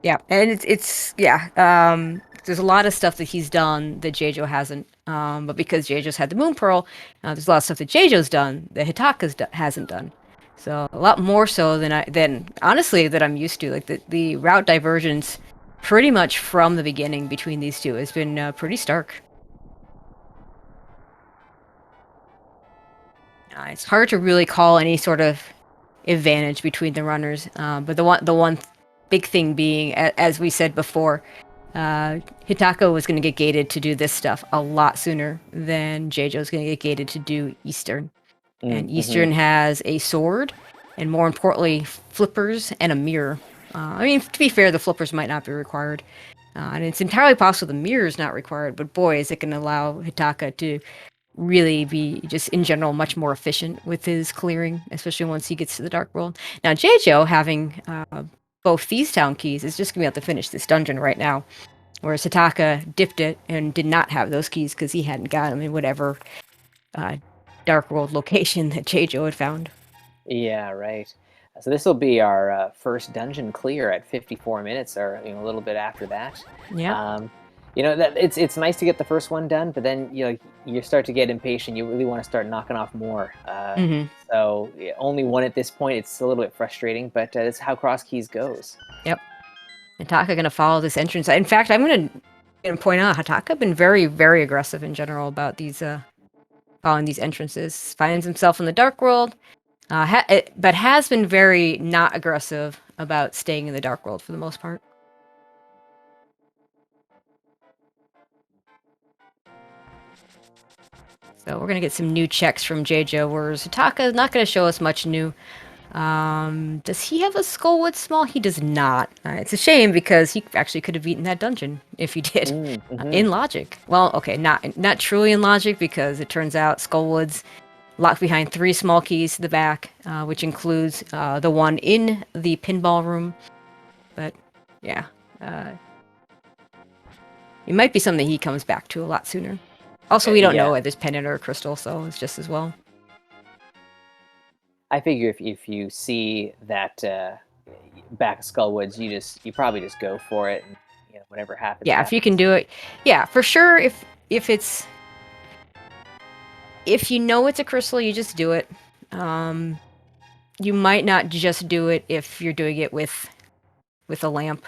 Yeah, and there's a lot of stuff that he's done that Jeijo hasn't. But because Jeijo's had the Moon Pearl, there's a lot of stuff that Jeijo's done that hasn't done. So a lot more so than honestly that I'm used to. Like the route divergence, pretty much from the beginning between these two has been pretty stark. It's hard to really call any sort of advantage between the runners. But the one big thing being, as we said before, Hitako was going to get gated to do this stuff a lot sooner than Jeijo's going to get gated to do Eastern. And Mm-hmm. Eastern has a sword, and more importantly, flippers and a mirror. I mean, to be fair, the flippers might not be required. And it's entirely possible the mirror is not required, but boy, is it going to allow Hitaka to really be just in general much more efficient with his clearing, especially once he gets to the Dark World. Now, Jeijo having both these town keys is just gonna be able to finish this dungeon right now, whereas Hitaka dipped it and did not have those keys because he hadn't got them in whatever uh, Dark World location that Jeijo had found. Yeah, right. So this will be our first dungeon clear at 54 minutes, or a little bit after that. Yep. Um, that it's nice to get the first one done, but then you start to get impatient. You really want to start knocking off more. Mm-hmm. So yeah, only one at this point. It's a little bit frustrating, but that's how cross keys goes. Yep. Hitaka gonna follow this entrance. In fact, I'm gonna point out Hitaka been very, very aggressive in general about these following these entrances. Finds himself in the Dark World, but has been very not aggressive about staying in the Dark World for the most part. So we're gonna get some new checks from Jeijo, whereas Hitaka is not gonna show us much new. Does he have a Skullwood Small? He does not. It's a shame because he actually could have beaten that dungeon if he did. Mm-hmm. In logic. Well, okay, not truly in logic because it turns out Skullwood's locked behind 3 small keys to the back, which includes the one in the pinball room. But yeah, uh, it might be something he comes back to a lot sooner. Also, we don't know Yeah, whether it's pendant or crystal, so it's just as well. I figure if you see that back of Skullwoods, you probably just go for it, and whatever happens Yeah, if you can happens. do it, yeah, for sure. If if you know it's a crystal, you just do it. Um, you might not just do it if you're doing it with a lamp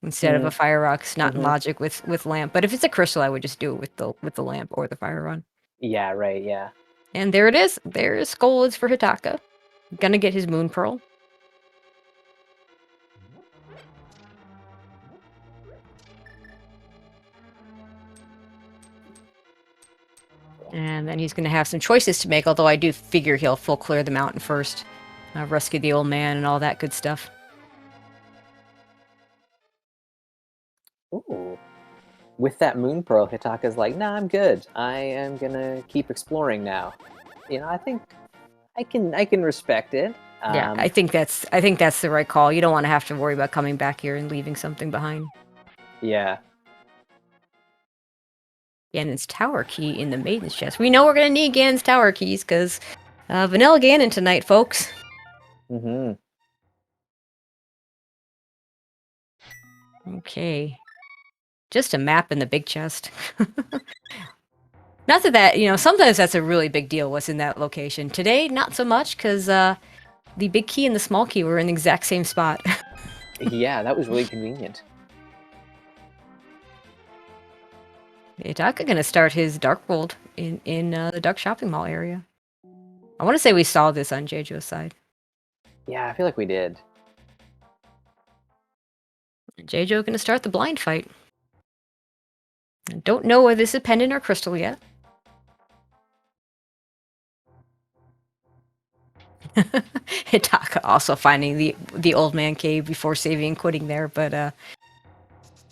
instead of a fire rock. It's not in Mm-hmm. logic with lamp, but if it's a crystal, I would just do it with the lamp or the fire rod. Yeah, right. Yeah. And there it is. There is Skolds for Hitaka. Gonna get his moon pearl. And then he's gonna have some choices to make, although I do figure he'll full clear the mountain first. Rescue the old man and all that good stuff. Ooh. With that moon pearl, Hitaka's like, "Nah, I'm good. I am gonna keep exploring now." I think I can respect it. Yeah, I think that's the right call. You don't want to have to worry about coming back here and leaving something behind. Yeah. Ganon's tower key in the maiden's chest. We know we're gonna need Ganon's tower keys because Vanilla Ganon tonight, folks. Mm-hmm. Okay, just a map in the big chest. Not that sometimes that's a really big deal. What's in that location today? Not so much because the big key and the small key were in the exact same spot. Yeah, that was really convenient. Itaka gonna start his Dark World in the Dark Shopping Mall area. I want to say we saw this on Jeijo's side. Yeah, I feel like we did. Jeijo gonna start the blind fight. I don't know whether this is pendant or crystal yet. Hitaka also finding the old man cave before saving and quitting there, but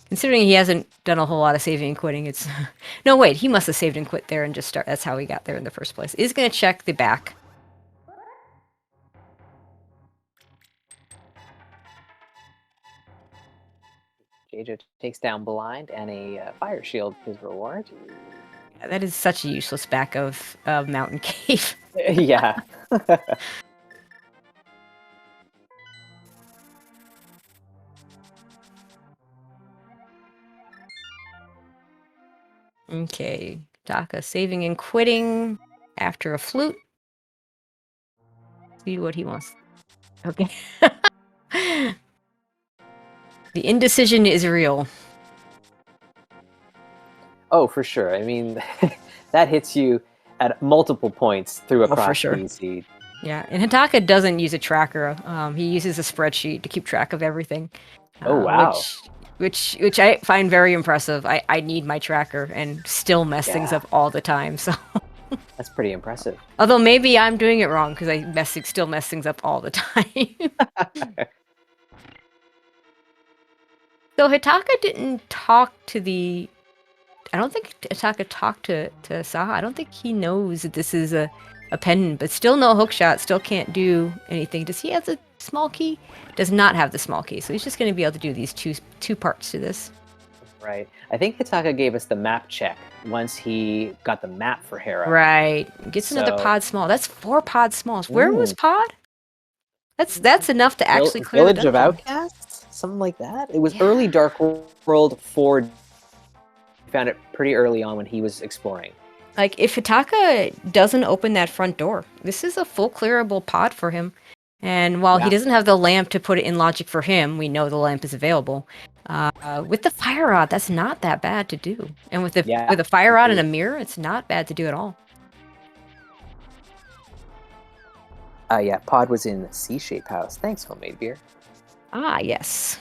considering he hasn't done a whole lot of saving and quitting, it's no wait, he must have saved and quit there and just start. That's how he got there in the first place. Is gonna check the back. Jeijo takes down blind and a fire shield, his reward. Yeah, that is such a useless back of mountain cave. Yeah. Okay, Taka saving and quitting after a flute. See what he wants. Okay. The indecision is real. Oh, for sure. I mean, that hits you at multiple points through a Oh, for cross sure. key seed. Yeah, and Hitaka doesn't use a tracker. He uses a spreadsheet to keep track of everything. Oh, wow. Which I find very impressive. I need my tracker and still mess things Yeah, up all the time. So, that's pretty impressive. although maybe I'm doing it wrong because still mess things up all the time. So Hitaka didn't talk to the. I don't think Hitaka talked to Saha. I don't think he knows that this is a pendant, but still no hookshot. Still can't do anything. Does he have the small key? Does not have the small key. So he's just going to be able to do these two parts to this. Right. I think Hitaka gave us the map check once he got the map for Hera. Right. Gets another So- pod small. That's 4 pod smalls. Where was pod? That's enough to actually clear Village the of dungeon. Outcasts? Something like that? It was Yeah. early Dark World 4. We found it pretty early on when he was exploring. Like, if Hitaka doesn't open that front door, this is a full clearable pod for him. And while he Yeah. doesn't have the lamp to put it in logic for him, we know the lamp is available. With the fire rod, that's not that bad to do. And with a fire rod and a mirror, it's not bad to do at all. Yeah, pod was in C-Shape House. Thanks, Homemade Beer. Ah, yes.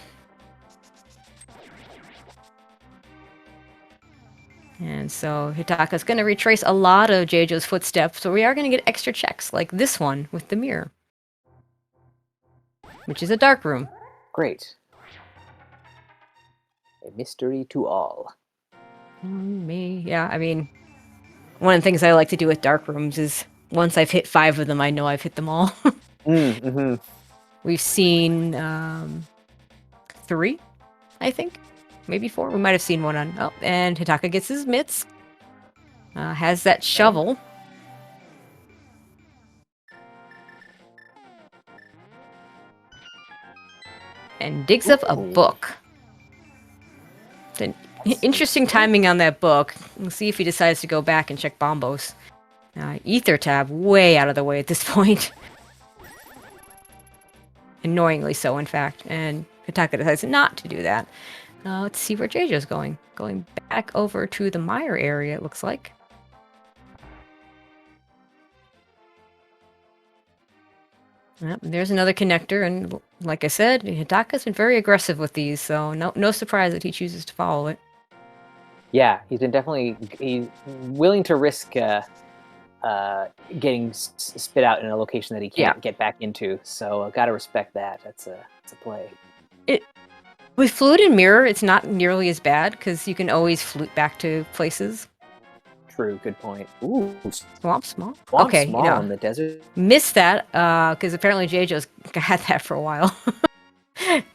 And so Hitaka's going to retrace a lot of Jeijo's footsteps, so we are going to get extra checks, like this one with the mirror, which is a dark room. Great. A mystery to all. Me, yeah, I mean, one of the things I like to do with dark rooms is once I've hit 5 of them, I know I've hit them all. We've seen 3, I think. Maybe 4. We might have seen one on... Oh, and Hitaka gets his mitts. Has that shovel. And digs up a book. It's an interesting timing on that book. We'll see if he decides to go back and check Bombos. Ether tab, way out of the way at this point. Annoyingly so, in fact. And Hitaka decides not to do that. Let's see where Jeijo's going. Going back over to the Mire area, it looks like. Yep, there's another connector, and like I said, Hitaka's been very aggressive with these, so no surprise that he chooses to follow it. Yeah, he's willing to risk getting spit out in a location that he can't get back into. So gotta respect that. That's a play. With Fluid and Mirror, it's not nearly as bad because you can always flute back to places. True, good point. Ooh, Swamp Small? Swamp Okay, Small in the desert. Missed that because apparently Jeijo's had that for a while.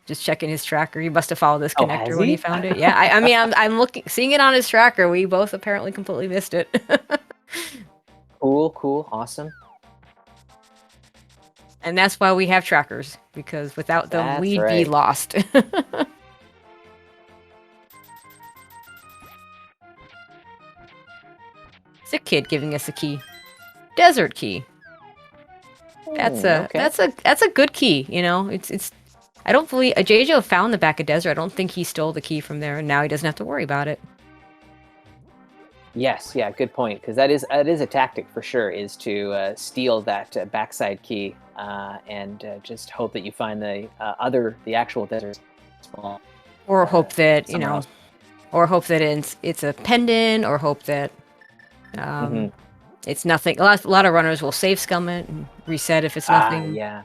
Just checking his tracker. He must have followed this connector when he found it. Yeah, I mean, I'm seeing it on his tracker. We both apparently completely missed it. Cool, awesome. And that's why we have trackers, because without them, we'd be lost. Sick Kid giving us a key. Desert key. That's a good key, you know? It's I don't believe Jeijo found the back of desert. I don't think he stole the key from there, and now he doesn't have to worry about it. Yes, yeah, good point. Because that is a tactic for sure, is to steal that backside key and just hope that you find the actual desert small. Or hope that else. or hope that it's a pendant, or hope that it's nothing. A lot of runners will save scum it and reset if it's nothing. Yeah.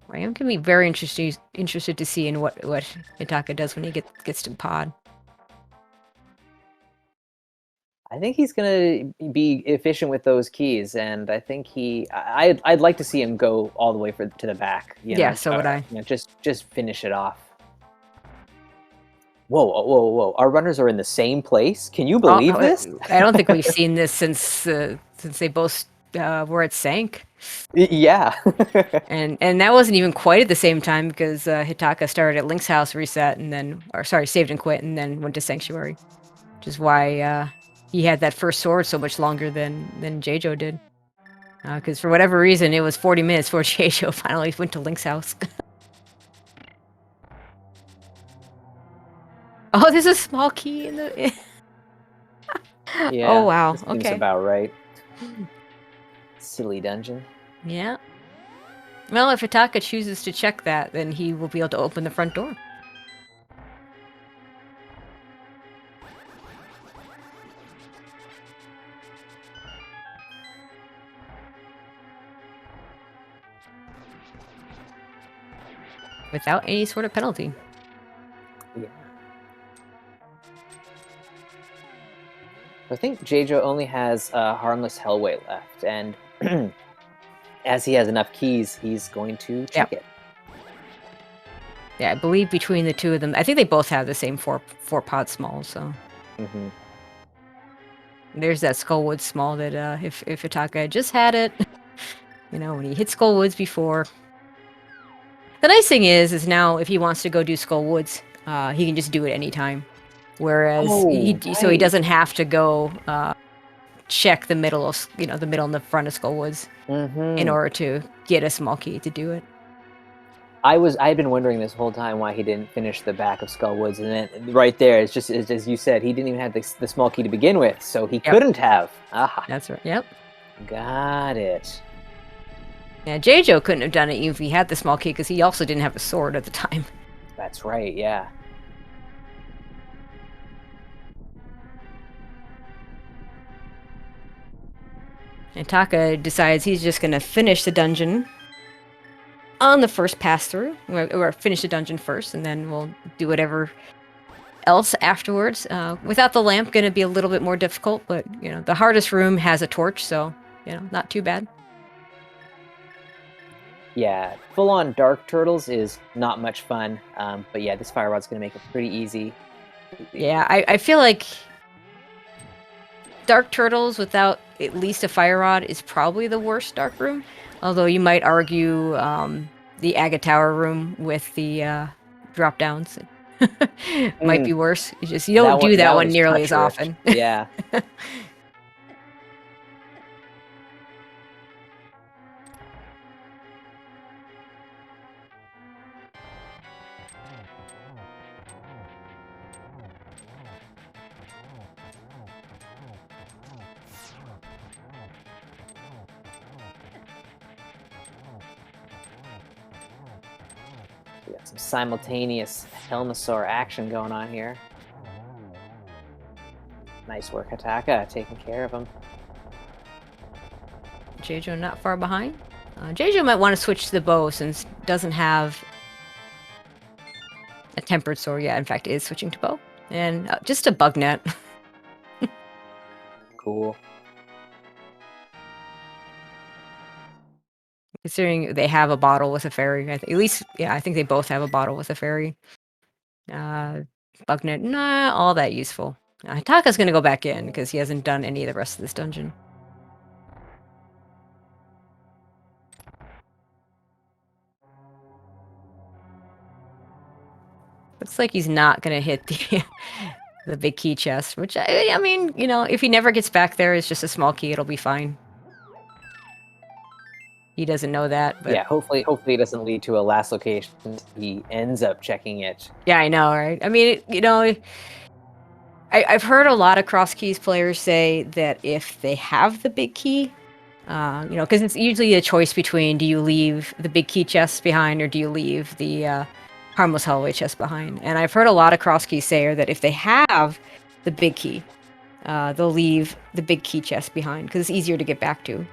I am gonna be very interested to see in what Hitaka does when he gets to pod. I think he's gonna be efficient with those keys, and I think I'd like to see him go all the way to the back. So would I. Just finish it off. Whoa! Our runners are in the same place. Can you believe this? I don't think we've seen this since they both where it sank. Yeah. And that wasn't even quite at the same time because Hitaka started at Link's house, reset, and then, or sorry, saved and quit, and then went to Sanctuary, which is why he had that first sword so much longer than Jeijo did. Because for whatever reason, it was 40 minutes before Jeijo finally went to Link's house. Oh, there's a small key in the. Yeah. Oh wow. This seems Okay. about right. Silly dungeon. Yeah. Well, if Hitaka chooses to check that, then he will be able to open the front door. Without any sort of penalty. Yeah. I think Jeijo only has Harmless Hellway left, and as he has enough keys, he's going to check it. Yeah, I believe between the two of them, I think they both have the same four pod small. So there's that Skullwood small that if Hitaka had just had it, you know, when he hit Skullwoods before. The nice thing is now if he wants to go do Skullwoods, he can just do it anytime. Whereas so he doesn't have to go check the middle of the middle and the front of Skullwoods in order to get a small key to do it. I had been wondering this whole time why he didn't finish the back of Skullwoods, and then right there, it's just as you said, he didn't even have the small key to begin with, so he couldn't have. Aha. That's right. Yep. Got it. Yeah, Jeijo couldn't have done it even if he had the small key because he also didn't have a sword at the time. That's right. Yeah. And Taka decides he's just going to finish the dungeon on the first pass through, or finish the dungeon first, and then we'll do whatever else afterwards. Without the lamp, going to be a little bit more difficult, but you know the hardest room has a torch, so you know not too bad. Yeah, full-on Dark Turtles is not much fun, but yeah, this Fire Rod's going to make it pretty easy. Yeah, I feel like Dark Turtles without at least a Fire Rod is probably the worst dark room. Although you might argue the Agate Tower room with the drop downs might be worse. You don't do that one nearly as often. Yeah. We got some simultaneous Helmasaur action going on here. Nice work, Hitaka, taking care of him. Jeijo not far behind. Jeijo might want to switch to the bow since it doesn't have a tempered sword yet. In fact, it is switching to bow. And just a bug net. Cool. Considering they have a bottle with a fairy. At least, yeah, I think they both have a bottle with a fairy. Bug net, not all that useful. Hitaka's going to go back in because he hasn't done any of the rest of this dungeon. Looks like he's not going to hit the big key chest, which, I mean, you know, if he never gets back there, it's just a small key, it'll be fine. He doesn't know that, but... Yeah, hopefully it doesn't lead to a last location. He ends up checking it. Yeah, I know, right? I mean, you know, I've heard a lot of cross keys players say that if they have the big key, you know, because it's usually a choice between do you leave the big key chest behind or do you leave the harmless hallway chest behind. And I've heard a lot of cross keys say that if they have the big key, they'll leave the big key chest behind because it's easier to get back to.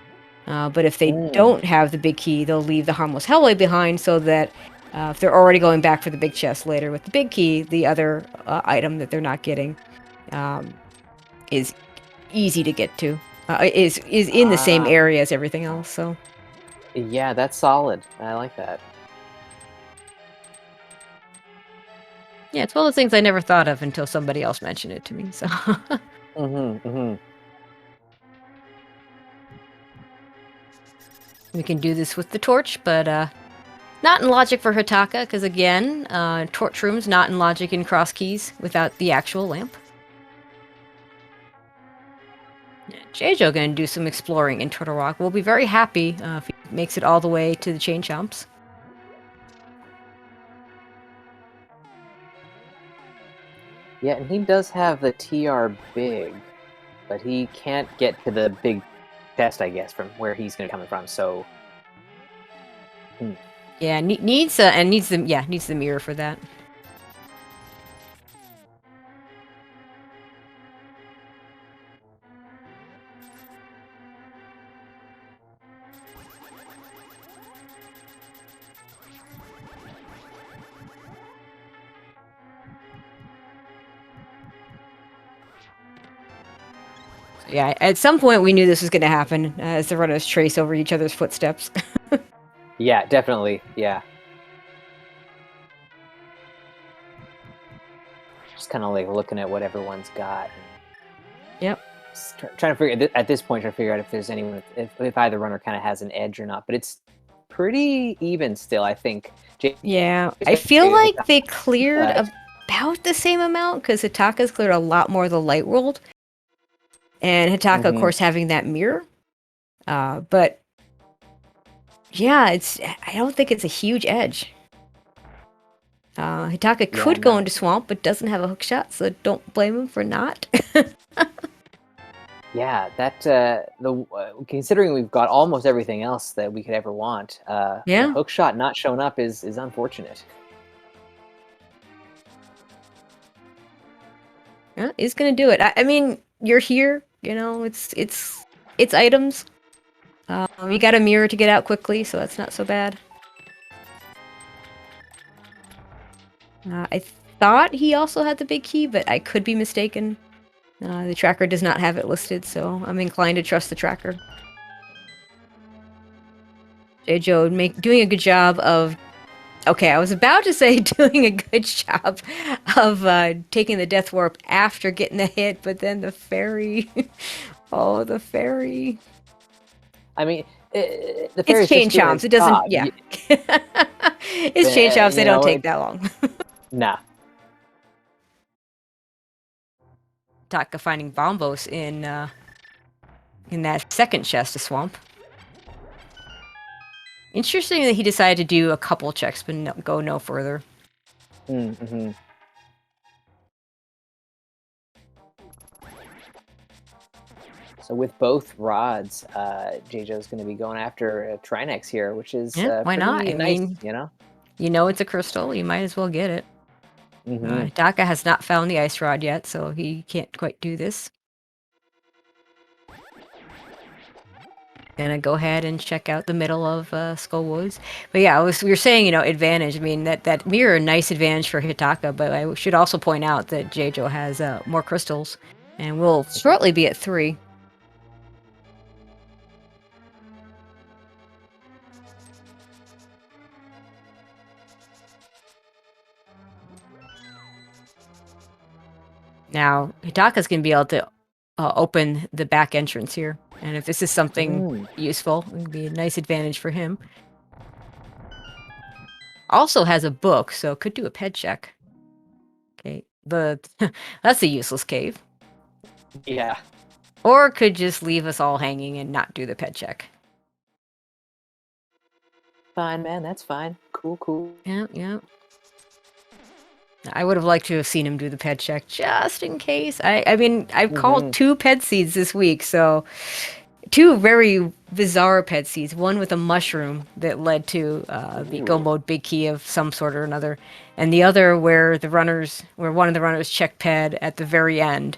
But if they don't have the big key, they'll leave the harmless hellway behind so that if they're already going back for the big chest later with the big key, the other item that they're not getting is easy to get to. Is in the same area as everything else. So yeah, that's solid. I like that. Yeah, it's one of those things I never thought of until somebody else mentioned it to me. So We can do this with the torch, but not in logic for Hitaka, because again, torch room's not in logic in cross keys without the actual lamp. Jeijo gonna do some exploring in Turtle Rock. We'll be very happy if he makes it all the way to the Chain Chomps. Yeah, and he does have the TR big, but he can't get to the big chest, I guess, from where he's going to come from. So, Yeah, needs the mirror for that. Yeah, at some point we knew this was going to happen as the runners trace over each other's footsteps. yeah, definitely. Yeah. Just kind of like looking at what everyone's got. Yep. Trying to figure at this point, trying to figure out if there's anyone, if either runner kind of has an edge or not. But it's pretty even still, I think. Yeah, I feel like they cleared about the same amount because Hitaka's cleared a lot more of the light world. And Hitaka, of course, having that mirror. But yeah, I don't think it's a huge edge. Hitaka could go into Swamp, but doesn't have a hook shot, so don't blame him for not. Yeah, that considering we've got almost everything else that we could ever want, the hook shot not showing up is unfortunate. Yeah, he's gonna do it. I mean, you're here. You know, it's items. You got a mirror to get out quickly, so that's not so bad. I thought he also had the big key, but I could be mistaken. The tracker does not have it listed, so I'm inclined to trust the tracker. Jeijo doing a good job of... Okay, I was about to say doing a good job of taking the Death Warp after getting the hit, but then the fairy... oh, the fairy... I mean, the it's Chain Chomps. It doesn't... Yeah. It's Chain Chomps. They don't take that long. Nah. Taka finding Bombos in that second chest of Swamp. Interesting that he decided to do a couple checks, but go no further. Mm-hmm. So with both rods, Jeijo's going to be going after Trinex here, which is why not? I mean, you know it's a crystal. You might as well get it. Taka has not found the ice rod yet, so he can't quite do this. Gonna go ahead and check out the middle of Skullwoods. But yeah, we were saying, advantage. I mean, that mirror, nice advantage for Hitaka, but I should also point out that Jeijo has more crystals, and we'll shortly be at 3. Now, Hitaka's gonna be able to open the back entrance here. And if this is something useful, it would be a nice advantage for him. Also has a book, so could do a ped check. Okay, that's a useless cave. Yeah. Or could just leave us all hanging and not do the ped check. Fine, man, that's fine. Cool. Yeah. I would have liked to have seen him do the ped check just in case. I mean, I've called 2 ped seeds this week, so 2 very bizarre ped seeds. One with a mushroom that led to the go mode big key of some sort or another, and the other where one of the runners checked ped at the very end,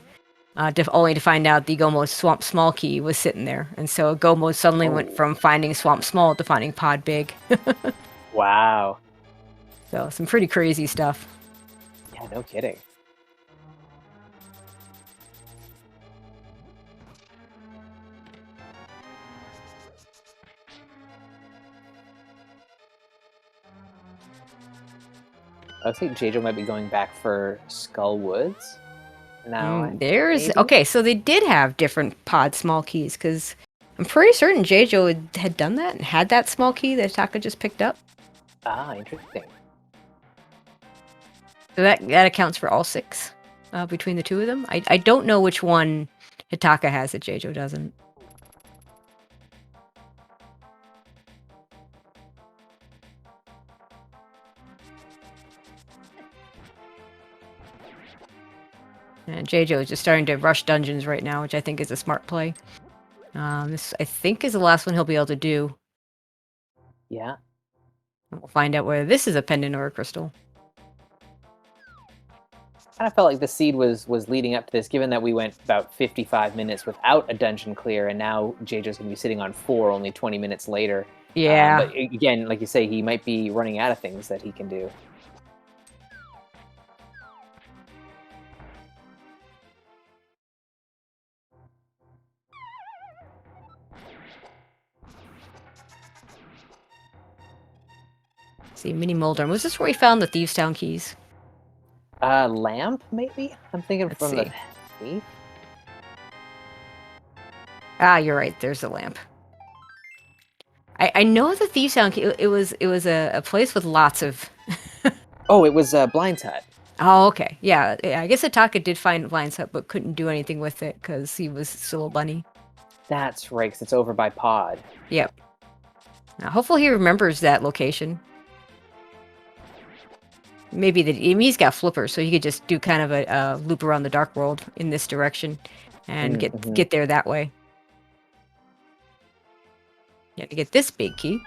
only to find out the go mode swamp small key was sitting there, and so go mode suddenly went from finding swamp small to finding pod big. Wow. So some pretty crazy stuff. Yeah, no kidding. I think Jeijo might be going back for Skullwoods. Now, okay, so they did have different pod small keys, because I'm pretty certain Jeijo had done that and had that small key that Taka just picked up. Ah, interesting. So that accounts for all 6 between the two of them. I don't know which one Hitaka has that Jeijo doesn't. And Jeijo is just starting to rush dungeons right now, which I think is a smart play. This, I think, is the last one he'll be able to do. Yeah. And we'll find out whether this is a pendant or a crystal. Kind of felt like the seed was leading up to this, given that we went about 55 minutes without a dungeon clear, and now JJ's going to be sitting on 4 only 20 minutes later. Yeah. But again, like you say, he might be running out of things that he can do. Let's see, Mini Moldorm. Was this where we found the Thieves' Town keys? Lamp, maybe? I'm thinking Let's from see. the thief. Ah, you're right. There's the lamp. I know the Thieves' Town key. It was a place with lots of. Oh, it was Blind's Hut. Oh, okay. Yeah, I guess Ataka did find Blind's Hut, but couldn't do anything with it because he was still a bunny. That's right, 'cause it's over by Pod. Yep. Now, hopefully he remembers that location. Maybe he's got flippers, so he could just do kind of a loop around the Dark World in this direction and get there that way. You have to get this big key.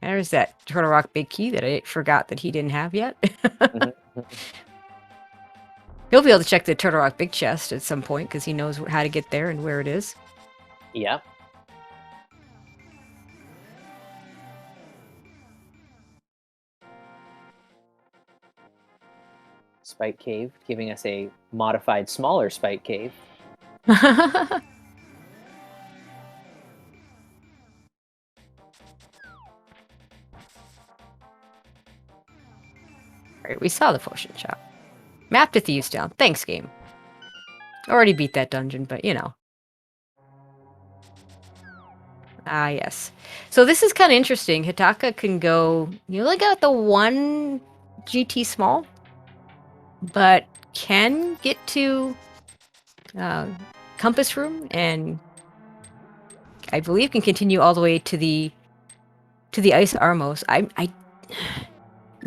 There's that Turtle Rock big key that I forgot that he didn't have yet. He'll be able to check the Turtle Rock big chest at some point because he knows how to get there and where it is. Yeah. Spike Cave, giving us a modified, smaller Spike Cave. Alright, we saw the potion shop. Map to Thieves' Town. Thanks, game. Already beat that dungeon, but you know. Ah, yes. So this is kind of interesting. Hitaka can go... You only got the one GT small, but can get to Compass Room, and I believe can continue all the way to the Ice Armos. I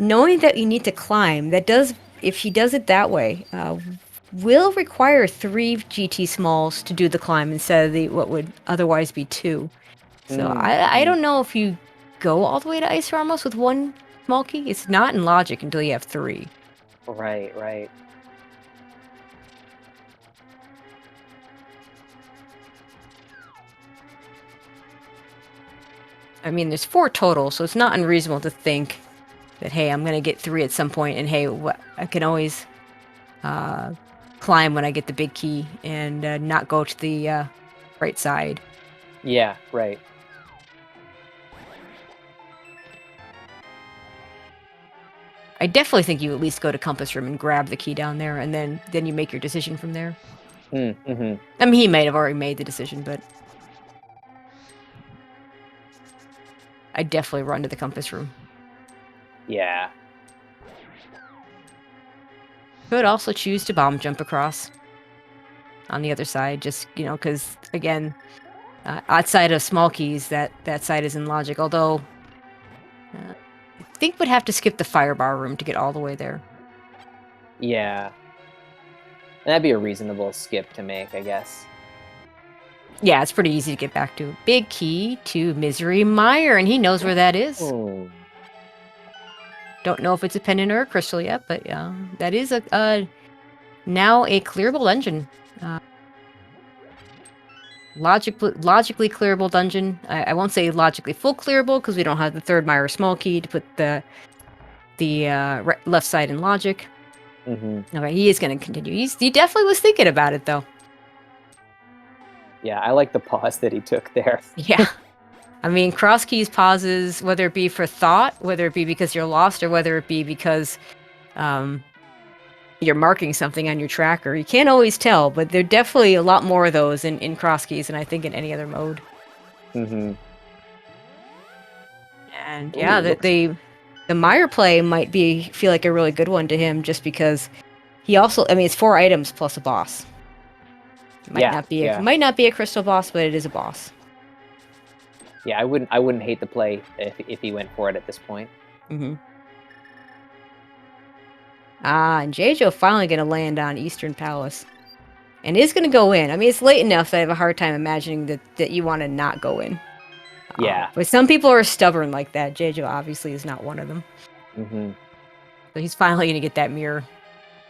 knowing that you need to climb, that does, if he does it that way, will require 3 GT smalls to do the climb instead of the what would otherwise be 2. So I don't know if you go all the way to Ice Ramos with 1 small key. It's not in logic until you have 3. Right, right. I mean, there's 4 total, so it's not unreasonable to think that, hey, I'm going to get 3 at some point, and hey, I can always climb when I get the big key and not go to the right side. Yeah, right. I definitely think you at least go to Compass Room and grab the key down there, and then you make your decision from there. Mm-hmm. I mean, he might have already made the decision, but I'd definitely run to the Compass Room. Yeah. Could also choose to bomb jump across on the other side, just, you know, because, again, outside of small keys, that side is in logic, although I think would have to skip the firebar room to get all the way there. Yeah. And that'd be a reasonable skip to make, I guess. Yeah, it's pretty easy to get back to. Big key to Misery Mire, and he knows where that is. Oh. Don't know if it's a pendant or a crystal yet, but that is now a clearable dungeon. Logically clearable dungeon. I won't say logically full clearable because we don't have the 3rd Mire small key to put the left side in logic. Mm-hmm. Okay, he is going to continue. He definitely was thinking about it, though. Yeah, I like the pause that he took there. Yeah. I mean, cross keys pauses, whether it be for thought, whether it be because you're lost, or whether it be because you're marking something on your tracker. You can't always tell, but there are definitely a lot more of those in cross keys than I think in any other mode. Mm-hmm. And Ooh, yeah, looks the Meyer play might feel like a really good one to him, just because he also, I mean, it's 4 items plus a boss. yeah. Might not be a crystal boss, but it is a boss. Yeah, I wouldn't hate the play if he went for it at this point. Mm-hmm. And Jejo finally gonna land on Eastern Palace. And is gonna go in. I mean, it's late enough that I have a hard time imagining that you want to not go in. Yeah. But some people are stubborn like that. Jejo obviously is not one of them. Mm-hmm. So he's finally gonna get that mirror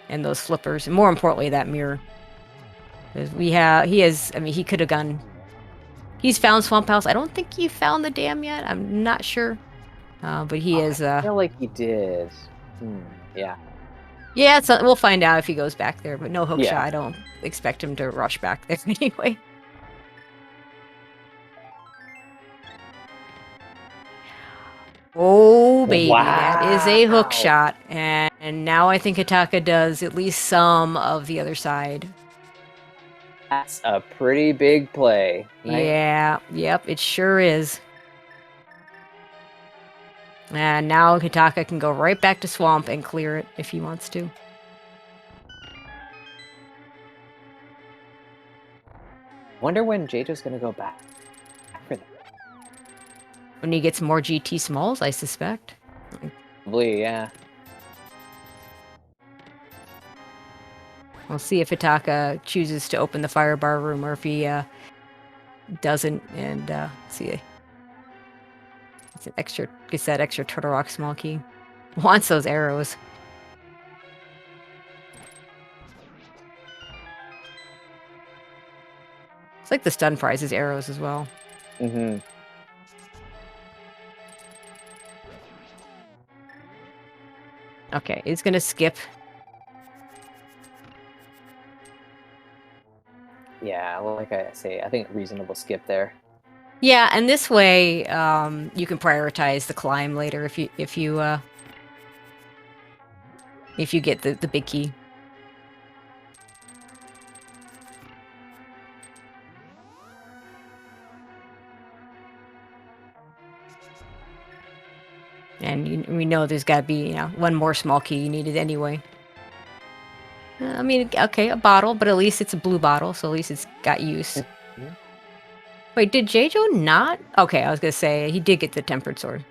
and those flippers, and more importantly, that mirror. Because he could have gone. He's found Swamp House. I don't think he found the dam yet. I'm not sure. But he is. I feel like he did. Yeah. Yeah, we'll find out if he goes back there. But no hook Yeah. shot. I don't expect him to rush back there anyway. Oh, baby, that is a hook Wow. shot. And now I think Hataka does at least some of the other side. That's a pretty big play. Right? Yeah, yep, it sure is. And now Hataka can go right back to Swamp and clear it if he wants to. Wonder when Jato's gonna go back for that. When he gets more GT smalls, I suspect. Probably, yeah. We'll see if Hataka chooses to open the fire bar room or if he doesn't. And see, gets that extra Turtle Rock small key. Wants those arrows. It's like the stun prize is arrows as well. Mm-hmm. Okay, he's gonna skip. Yeah, well, like I say, I think reasonable skip there. Yeah, and this way, you can prioritize the climb later if you get the big key. And we know there's got to be, one more small key you needed anyway. I mean, okay, a bottle, but at least it's a blue bottle, so at least it's got use. Mhm. Wait, did Jejo not? Okay, I was gonna say, he did get the tempered sword.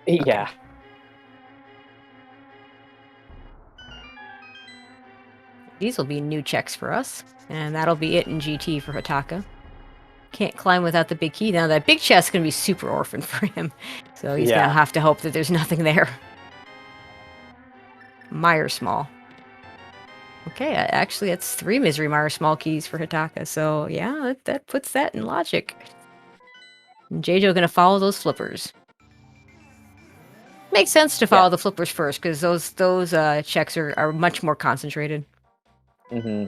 Yeah. These will be new checks for us, and that'll be it in GT for Hataka. Can't climb without the big key. Now, that big chest's gonna be super orphan for him, so he's gonna have to hope that there's nothing there. Mire Small. Okay, actually, that's 3 Misery Mire Small keys for Hataka, so yeah, that puts that in logic. And Jejo gonna follow those flippers. Makes sense to follow the flippers first, because those checks are much more concentrated. Mm-hmm.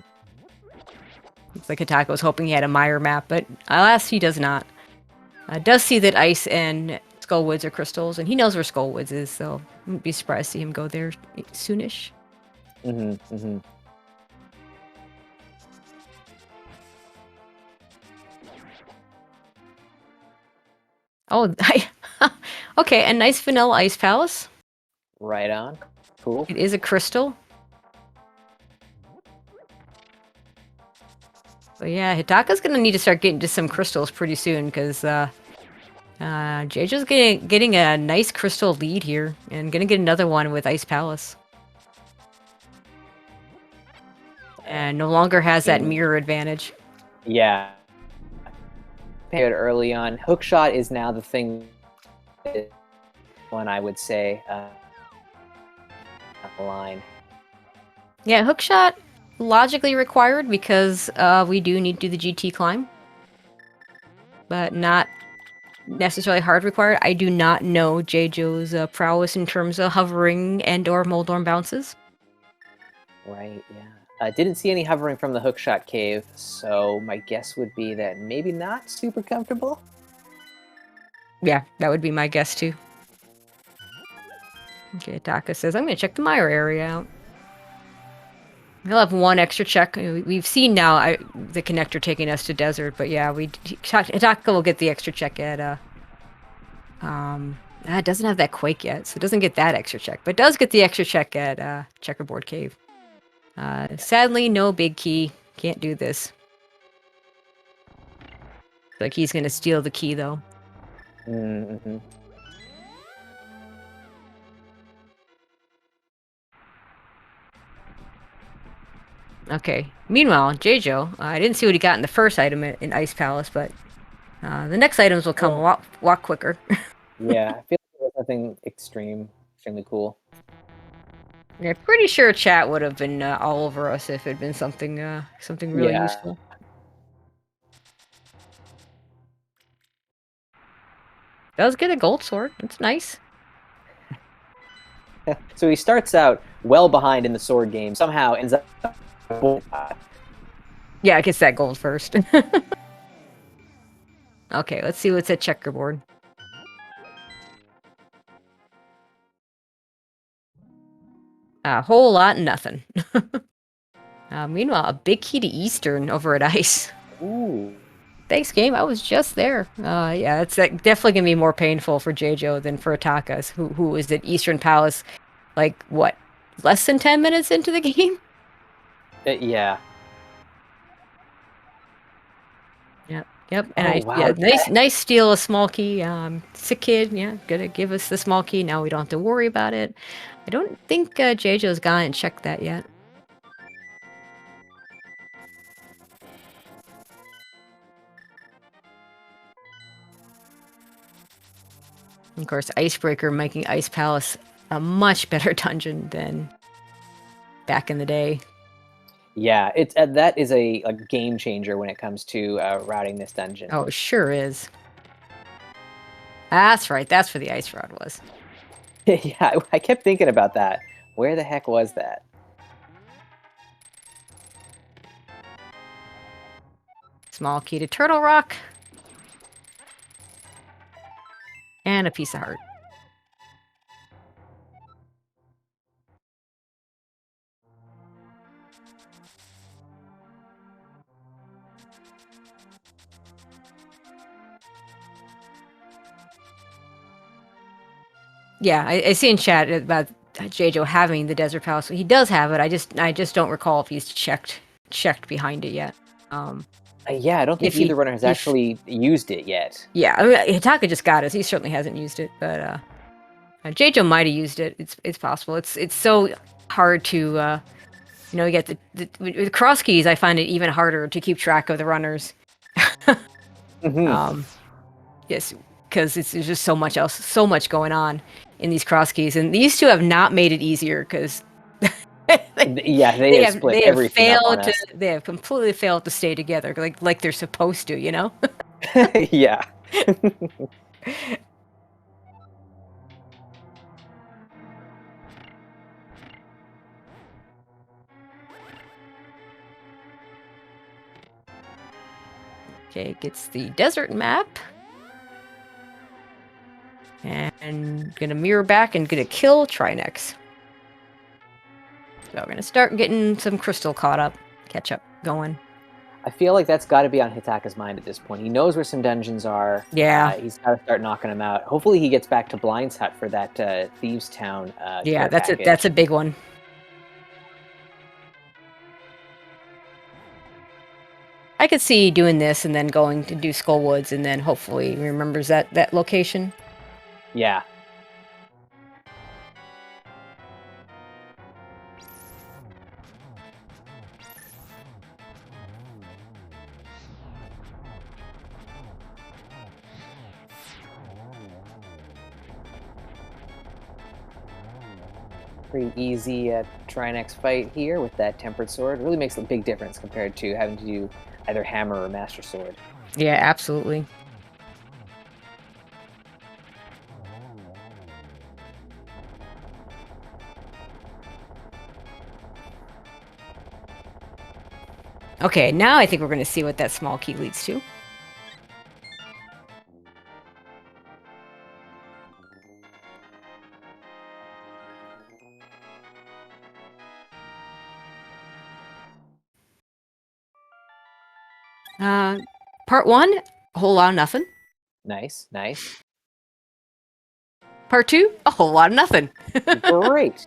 It's like Hataka was hoping he had a Mire map, but alas, he does not. Does see that Ice and Skullwoods are crystals, and he knows where Skullwoods is, so I wouldn't be surprised to see him go there soonish. Mm-hmm. Mm-hmm. Oh, okay, a nice vanilla ice palace. Right on. Cool. It is a crystal. But yeah, Hitaka's gonna need to start getting to some crystals pretty soon, because Jejo's getting a nice crystal lead here, and gonna get another one with Ice Palace. And no longer has that mirror advantage. Yeah. Good early on. Hookshot is now the thing. One I would say. The line. Yeah, hookshot logically required because we do need to do the GT climb, but not necessarily hard required. I do not know Jejo's prowess in terms of hovering and/or Moldorm bounces. Right. Yeah. I didn't see any hovering from the hookshot cave, so my guess would be that maybe not super comfortable. Yeah, that would be my guess too. Okay, Taka says, I'm going to check the Mire area out. We'll have one extra check. We've seen now the connector taking us to desert, but yeah, Hitaka will get the extra check at it doesn't have that quake yet, so it doesn't get that extra check, but it does get the extra check at Checkerboard Cave. Sadly, no big key. Can't do this. Like he's gonna steal the key though. Mm-hmm. Okay. Meanwhile, Jejo, I didn't see what he got in the first item in Ice Palace, but the next items will come a lot quicker. Yeah, I feel like it was nothing extremely cool. Yeah, pretty sure chat would have been all over us if it had been something really useful. Does get a gold sword. It's nice. So he starts out well behind in the sword game, somehow ends up. Yeah, it gets that gold first. Okay, let's see what's at Checkerboard. A whole lot and nothing. Meanwhile, a big key to Eastern over at Ice. Ooh. Thanks, game. I was just there. Yeah, it's definitely gonna be more painful for Jejo than for Atakas, who is at Eastern Palace, like what, less than 10 minutes into the game. Yeah. Yep. Oh, And wow. nice steal, a small key. Sick kid. Yeah, gonna give us the small key. Now we don't have to worry about it. I don't think Jejo's gone and checked that yet. Of course, Icebreaker making Ice Palace a much better dungeon than back in the day. Yeah, it's that is a game changer when it comes to routing this dungeon. Oh, it sure is. That's right. That's where the ice rod was. Yeah, I kept thinking about that. Where the heck was that? Small key to Turtle Rock. And a piece of heart. Yeah, I see in chat about Jejo having the Desert Palace. He does have it. I just don't recall if he's checked behind it yet. Yeah, I don't think either runner has actually used it yet. Yeah, I mean, Hitaka just got it. He certainly hasn't used it, but Jejo might have used it. It's possible. It's so hard to you get with cross keys. I find it even harder to keep track of the runners. Mm-hmm. Yes, because there's just so much going on in these cross keys, and these two have not made it easier because Yeah, they have split everything up on us. They have completely failed to stay together, like they're supposed to, you know. Yeah. Okay, gets the desert map. And gonna mirror back and get a kill Trinex. So we're gonna start getting some crystal catch up going. I feel like that's got to be on Hitaka's mind at this point. He knows where some dungeons are. Yeah. He's got to start knocking them out. Hopefully he gets back to Blind's Hut for that Thieves Town Yeah, care package. that's a big one. I could see doing this and then going to do Skull Woods and then hopefully remembers that location. Yeah. Pretty easy Trinex fight here with that Tempered Sword. Really makes a big difference compared to having to do either Hammer or Master Sword. Yeah, absolutely. Okay, now I think we're going to see what that small key leads to. Part 1, a whole lot of nothing. Nice, nice. Part 2, a whole lot of nothing. Great.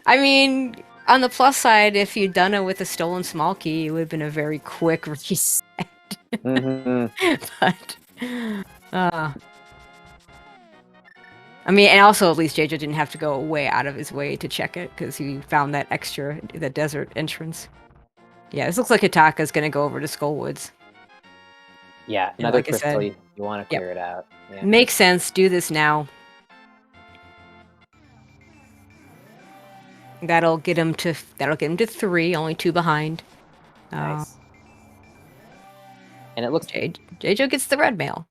I mean, on the plus side, if you'd done it with a stolen small key, it would have been a very quick reset. Mm-hmm. But, I mean, and also at least JJ didn't have to go way out of his way to check it because he found that extra, the desert entrance. Yeah, this looks like Hitaka's gonna go over to Skullwoods. Yeah, And another like I crystal. said, You want to yep. clear it out. Yeah. Makes sense. Do this now. That'll get him to 3, only 2 behind. Nice. And it looks JJ gets the red mail.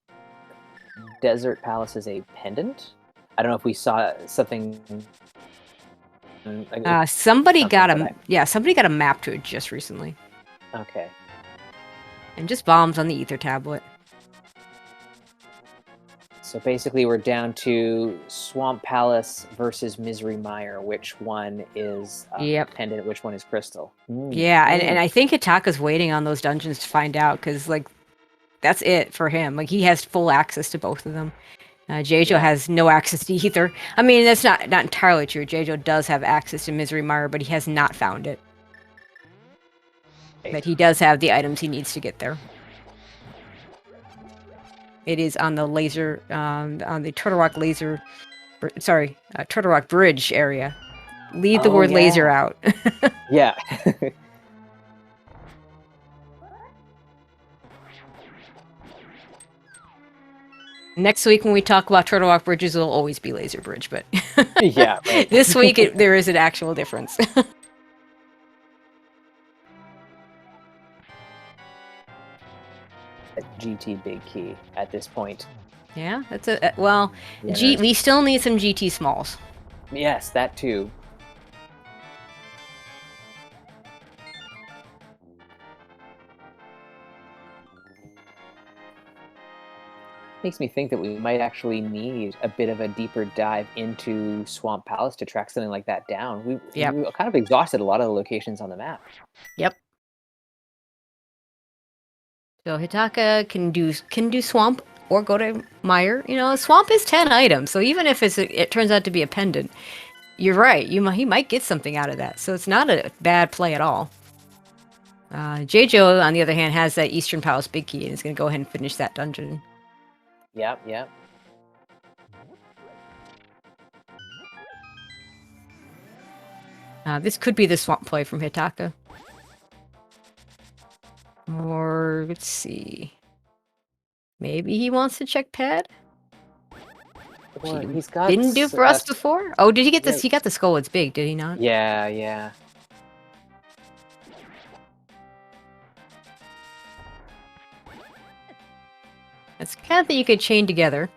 Desert Palace is a pendant. I don't know if we saw something. Somebody got something somebody got a map to it just recently. Okay. And just bombs on the ether tablet. So basically, we're down to Swamp Palace versus Misery Mire. Which one is pendant? Which one is crystal? Yeah, and I think Hitaka's waiting on those dungeons to find out because like that's it for him. Like he has full access to both of them. JJ has no access to either. I mean, that's not entirely true. JJ does have access to Misery Mire, but he has not found it. But he does have the items he needs to get there. It is on the laser, on the Turtle Rock laser, Turtle Rock Bridge area. Leave the word laser out. Yeah. Next week when we talk about Turtle Rock bridges, it'll always be laser bridge, but yeah, right. This week there is an actual difference. A GT big key at this point. Yeah, that's we still need some GT smalls. Yes, that too. Makes me think that we might actually need a bit of a deeper dive into Swamp Palace to track something like that down. We kind of exhausted a lot of the locations on the map. Yep. So Hitaka can do Swamp or go to Mire. You know, Swamp is 10 items, so even if it turns out to be a pendant, you're right. He might get something out of that, so it's not a bad play at all. JJ, on the other hand, has that Eastern Palace big key and is going to go ahead and finish that dungeon. Yep. This could be the Swamp play from Hitaka. Or, let's see. Maybe he wants to check pad? He's got didn't do for us before? Oh, did he get this? He got the skull. It's big, did he not? Yeah. It's kind of that you could chain together.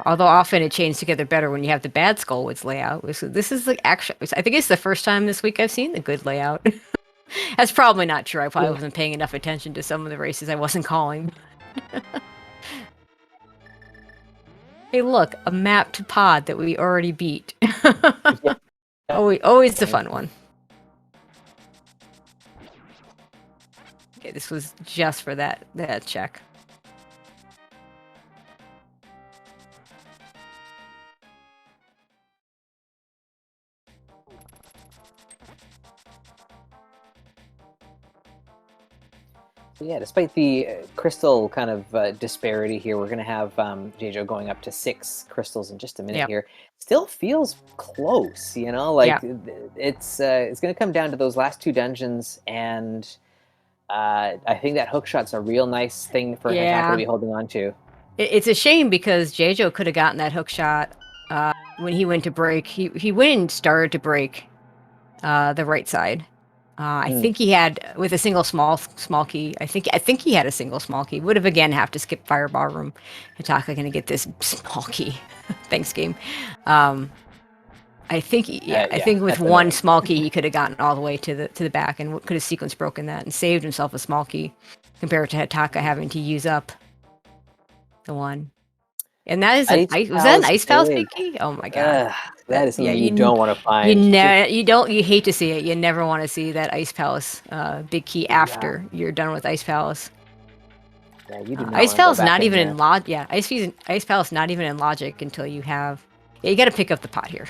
Although often it chains together better when you have the bad Skullwoods layout. So this is like actually, I think it's the first time this week I've seen the good layout. That's probably not true. I probably wasn't paying enough attention to some of the races I wasn't calling. Hey, look, a mapped pod that we already beat. Always the fun one. Okay, this was just for that check. Yeah, despite the crystal kind of disparity here, we're going to have JJ going up to 6 crystals in just a minute here. Still feels close, you know? Like, it's going to come down to those last 2 dungeons, and I think that hookshot's a real nice thing for Hitaka to be holding on to. It's a shame because JJ could have gotten that hookshot when he went to break. He went and started to break the right side. I think he had with a single small key. I think he had a single small key. Would have again have to skip Fireball Room. Hitaka gonna get this small key. Thanks, game. I think I think with one small key he could have gotten all the way to the back and could have sequence broken that and saved himself a small key compared to Hitaka having to use up the one. And that is Ice was that an Palace Ice Palace Big. big key? Oh my god. That is Yeah, something you don't want to find. you hate to see it. You never want to see that Ice Palace big key Yeah. after you're done with Ice Palace. Yeah, you do not Ice want to go Palace back not in even there. in log. Yeah, Ice Palace not even in logic until you have. Yeah, you got to pick up the pot here.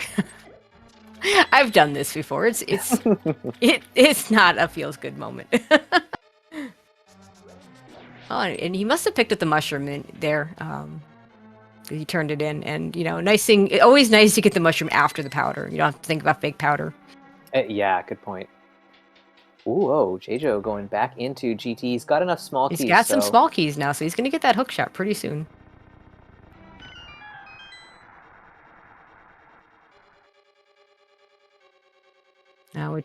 I've done this before. It's not a feels good moment. Oh, and he must have picked up the mushroom in there. He turned it in, and nice thing. Always nice to get the mushroom after the powder. You don't have to think about fake powder. Yeah, good point. Ooh, oh, J-Jo going back into GT. He's got enough small He's keys, got some so small keys now, so he's gonna get that hook shot pretty soon.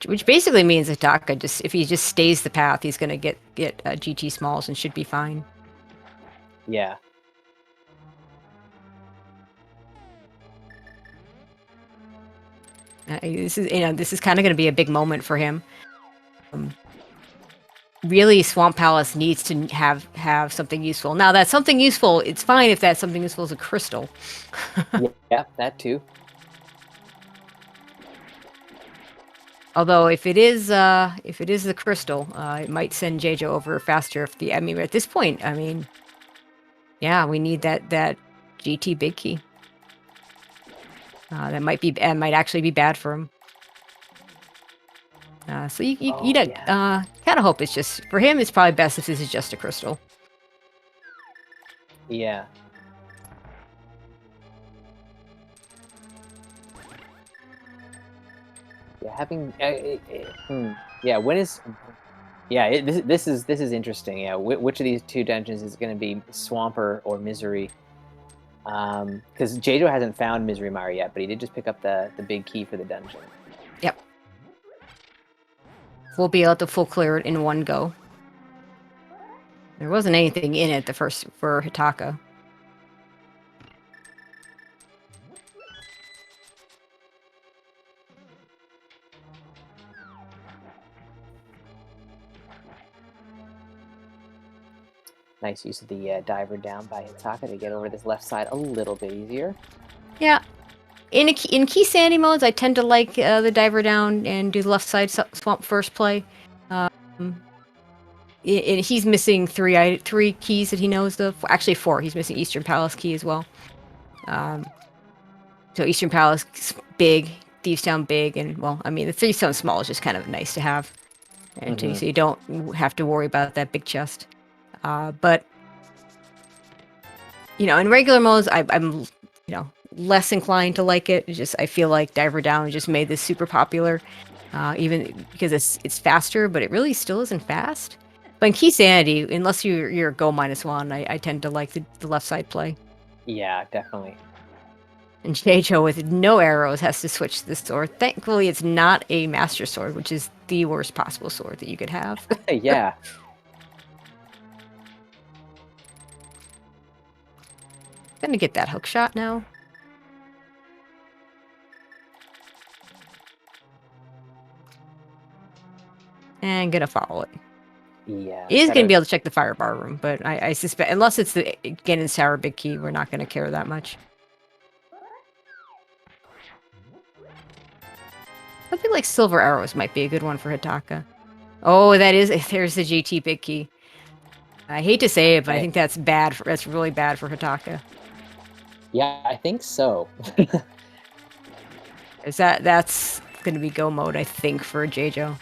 Which basically means Ataka if he just stays the path, he's gonna get GT smalls and should be fine. yeah. This is kind of gonna be a big moment for him. Really, Swamp Palace needs to have something useful. Now, that something useful, it's fine if that something useful is a crystal. Yeah, that too. Although if it is the crystal, it might send J-Jo over faster. At this point, yeah, we need that GT big key. That might actually be bad for him. So you kind of hope it's just for him. It's probably best if this is just a crystal. Yeah. Yeah, having yeah. When is this is interesting. Yeah, which of these two dungeons is going to be Swamper or Misery? Because J-Jo hasn't found Misery Mire yet, but he did just pick up the big key for the dungeon. Yep. We'll be able to full clear it in one go. There wasn't anything in it for Hitaka. Nice use of the diver down by Hitaka to get over this left side a little bit easier. Yeah. In key sandy modes, I tend to like the diver down and do the left side swamp first play. He's missing three keys that he knows of. Actually, 4. He's missing Eastern Palace key as well. So Eastern Palace big, Thieves Town big, and the Thieves Town small is just kind of nice to have, and so you don't have to worry about that big chest. But in regular modes, I'm less inclined to like it. I feel like Diver Down just made this super popular, even because it's faster, but it really still isn't fast. But in Key Sanity, unless you're go -1, I tend to like the left side play. Yeah, definitely. And J-Jo with no arrows has to switch this sword. Thankfully, it's not a Master Sword, which is the worst possible sword that you could have. Yeah. Gonna get that hook shot now. And gonna follow it. Yeah. He is going to be able to check the firebar room, but I suspect, unless it's the Ganon's Tower big key, we're not going to care that much. Something like Silver Arrows might be a good one for Hitaka. Oh, there's the GT big key. I hate to say it, but I think that's bad. That's really bad for Hitaka. Yeah, I think so. That's going to be go mode, I think, for J-Jo.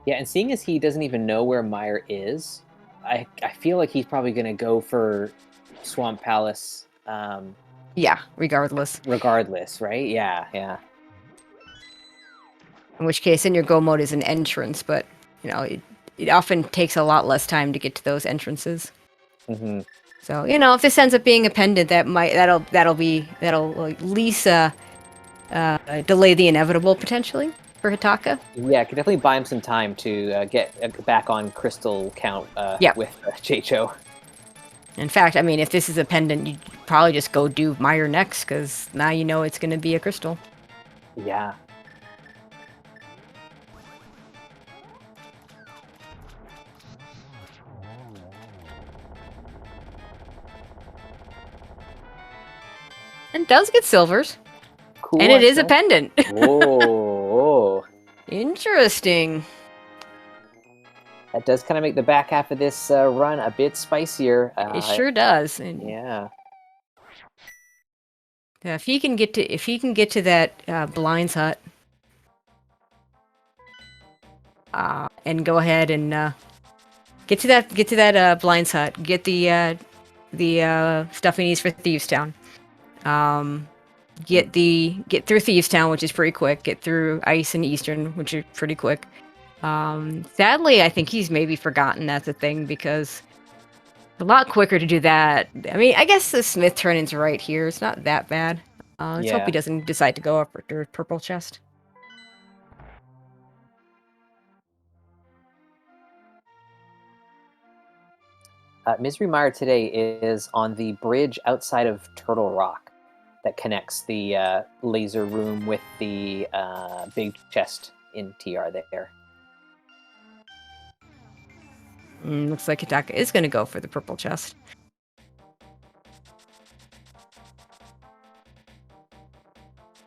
Yeah, and seeing as he doesn't even know where Mire is, I feel like he's probably going to go for Swamp Palace. Yeah, regardless. Regardless, right? Yeah, yeah. In which case, in your go mode is an entrance, but it often takes a lot less time to get to those entrances. Mm-hmm. So if this ends up being a pendant, that'll at least delay the inevitable potentially for Hitaka. Yeah, it could definitely buy him some time to get back on crystal count with J-Jo. In fact, if this is a pendant, you'd probably just go do Mire next, because now you know it's going to be a crystal. Yeah. And does get silvers. Cool. And it is a pendant. Whoa. Interesting. That does kind of make the back half of this run a bit spicier. It sure does. And yeah. if he can get to that blinds hut, and go ahead and get to that blinds hut, get the stuff he needs for Thieves Town. Get through Thieves Town, which is pretty quick. Get through Ice and Eastern, which are pretty quick. Sadly, I think he's maybe forgotten that's a thing because it's a lot quicker to do that. I mean, I guess the Smith turn-in's right here. It's not that bad. Let's hope he doesn't decide to go up for purple chest. Misery Mire today is on the bridge outside of Turtle Rock that connects the laser room with the big chest in TR there. Looks like Hitaka is going to go for the purple chest.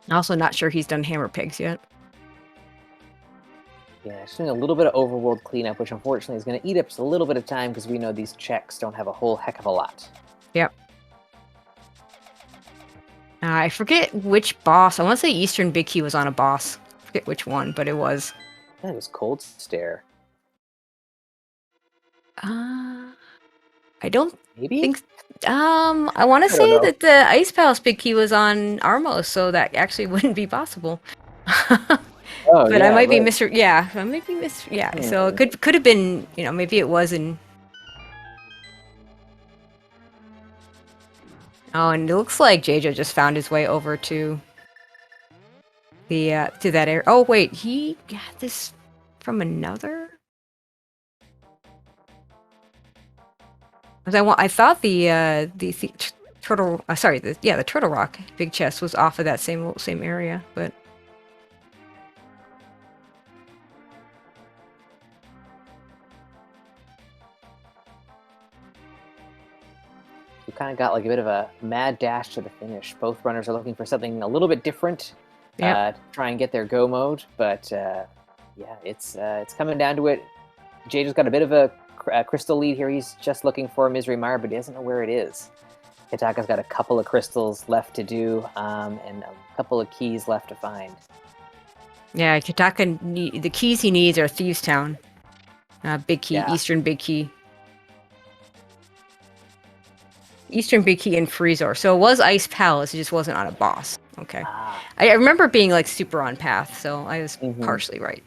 Also not sure he's done Hammer Pigs yet. Yeah, just doing a little bit of overworld cleanup, which unfortunately is going to eat up just a little bit of time because we know these checks don't have a whole heck of a lot. Yep. I forget which boss. I want to say Eastern Big Key was on a boss. I forget which one, but it was. That was Cold Stare. I don't Maybe? think. I want to say that the Ice Palace Big Key was on Armos, so that actually wouldn't be possible. Oh, but yeah, I might be right. Mr. Yeah, I might be Mr. Yeah, so it could have been. You know, maybe it was in. Oh, and it looks like Jajo just found his way over to the to that area. Oh wait, he got this from another. I thought the turtle. Sorry, the Turtle Rock big chest was off of that same area, but. We kind of got like a bit of a mad dash to the finish. Both runners are looking for something a little bit different to try and get their go mode, but yeah, it's coming down to it. Jade's got a bit of a crystal lead here. He's just looking for Misery Mire, but he doesn't know where it is. Hitaka's got a couple of crystals left to do, and a couple of keys left to find. Yeah, Hitaka, the keys he needs are Thieves Town, Big Key, Eastern Big Key. Eastern Big Key and Freezor. So it was Ice Palace, it just wasn't on a boss. Okay. I remember being like super on path, so I was partially right.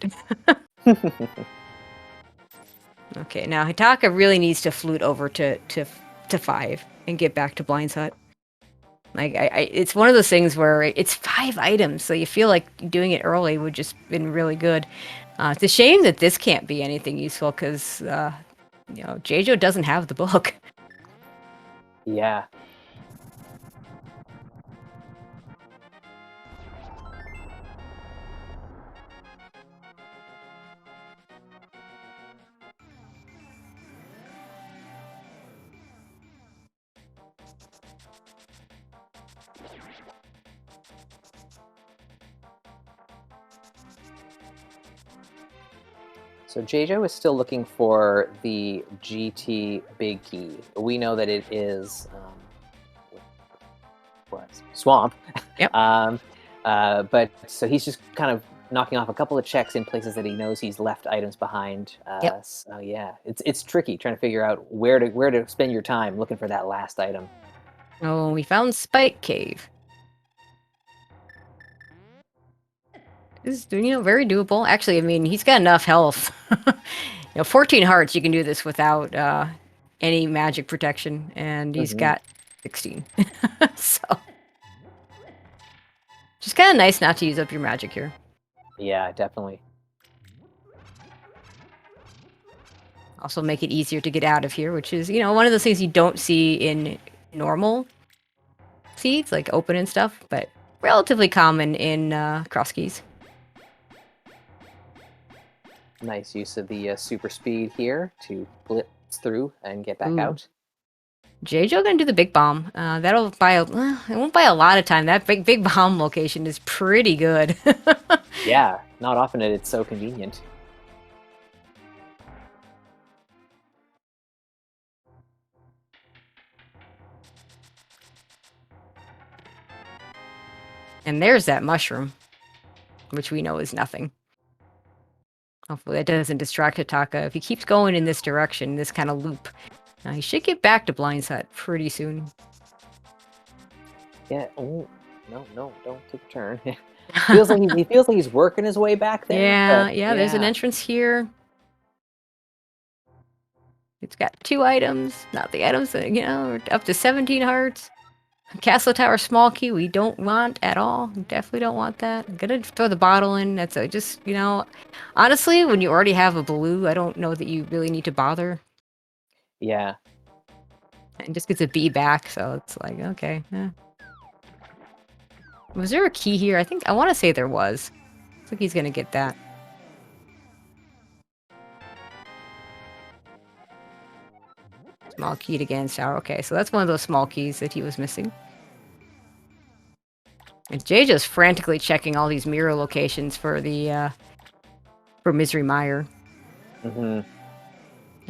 Okay, now Hitaka really needs to flute over to 5 and get back to Blind's Hut. Like it's one of those things where it's 5 items, so you feel like doing it early would just been really good. It's a shame that this can't be anything useful because you know, Jajo doesn't have the book. Yeah. So Jajo is still looking for the GT Big Key. We know that it is Swamp. Yep. But so he's just kind of knocking off a couple of checks in places that he knows he's left items behind. Yep. So yeah, it's tricky trying to figure out where to spend your time looking for that last item. Oh, we found Spike Cave. This is, you know, very doable. Actually, I mean, he's got enough health. You know, 14 hearts, you can do this without any magic protection, and he's got 16. So, just kind of nice not to use up your magic here. Yeah, definitely. Also make it easier to get out of here, which is, you know, one of those things you don't see in normal seeds, like open and stuff, but relatively common in cross keys. Nice use of the super speed here to blitz through and get back out. JJ gonna do the big bomb. That'll buy it won't buy a lot of time. That big bomb location is pretty good. Yeah, not often it's so convenient. And there's that mushroom, which we know is nothing. Hopefully that doesn't distract Hitaka. If he keeps going in this direction, this kind of loop, he should get back to Blind's Hut pretty soon. Yeah. Oh, no, don't take a turn. Feels like he feels like he's working his way back there. Yeah, but yeah, there's an entrance here. It's got 2 items, not the items that, up to 17 hearts. Castle Tower small key we don't want at all. Definitely don't want that. I'm gonna throw the bottle in. That's just, honestly, when you already have a blue, I don't know that you really need to bother. Yeah. And just gets a B back, so it's like, okay. Was there a key here? I want to say there was. Looks like he's gonna get that. Small key to Gan's Tower. Okay, so that's one of those small keys that he was missing. And JJ's frantically checking all these mirror locations for the for Misery Mire. Mm-hmm.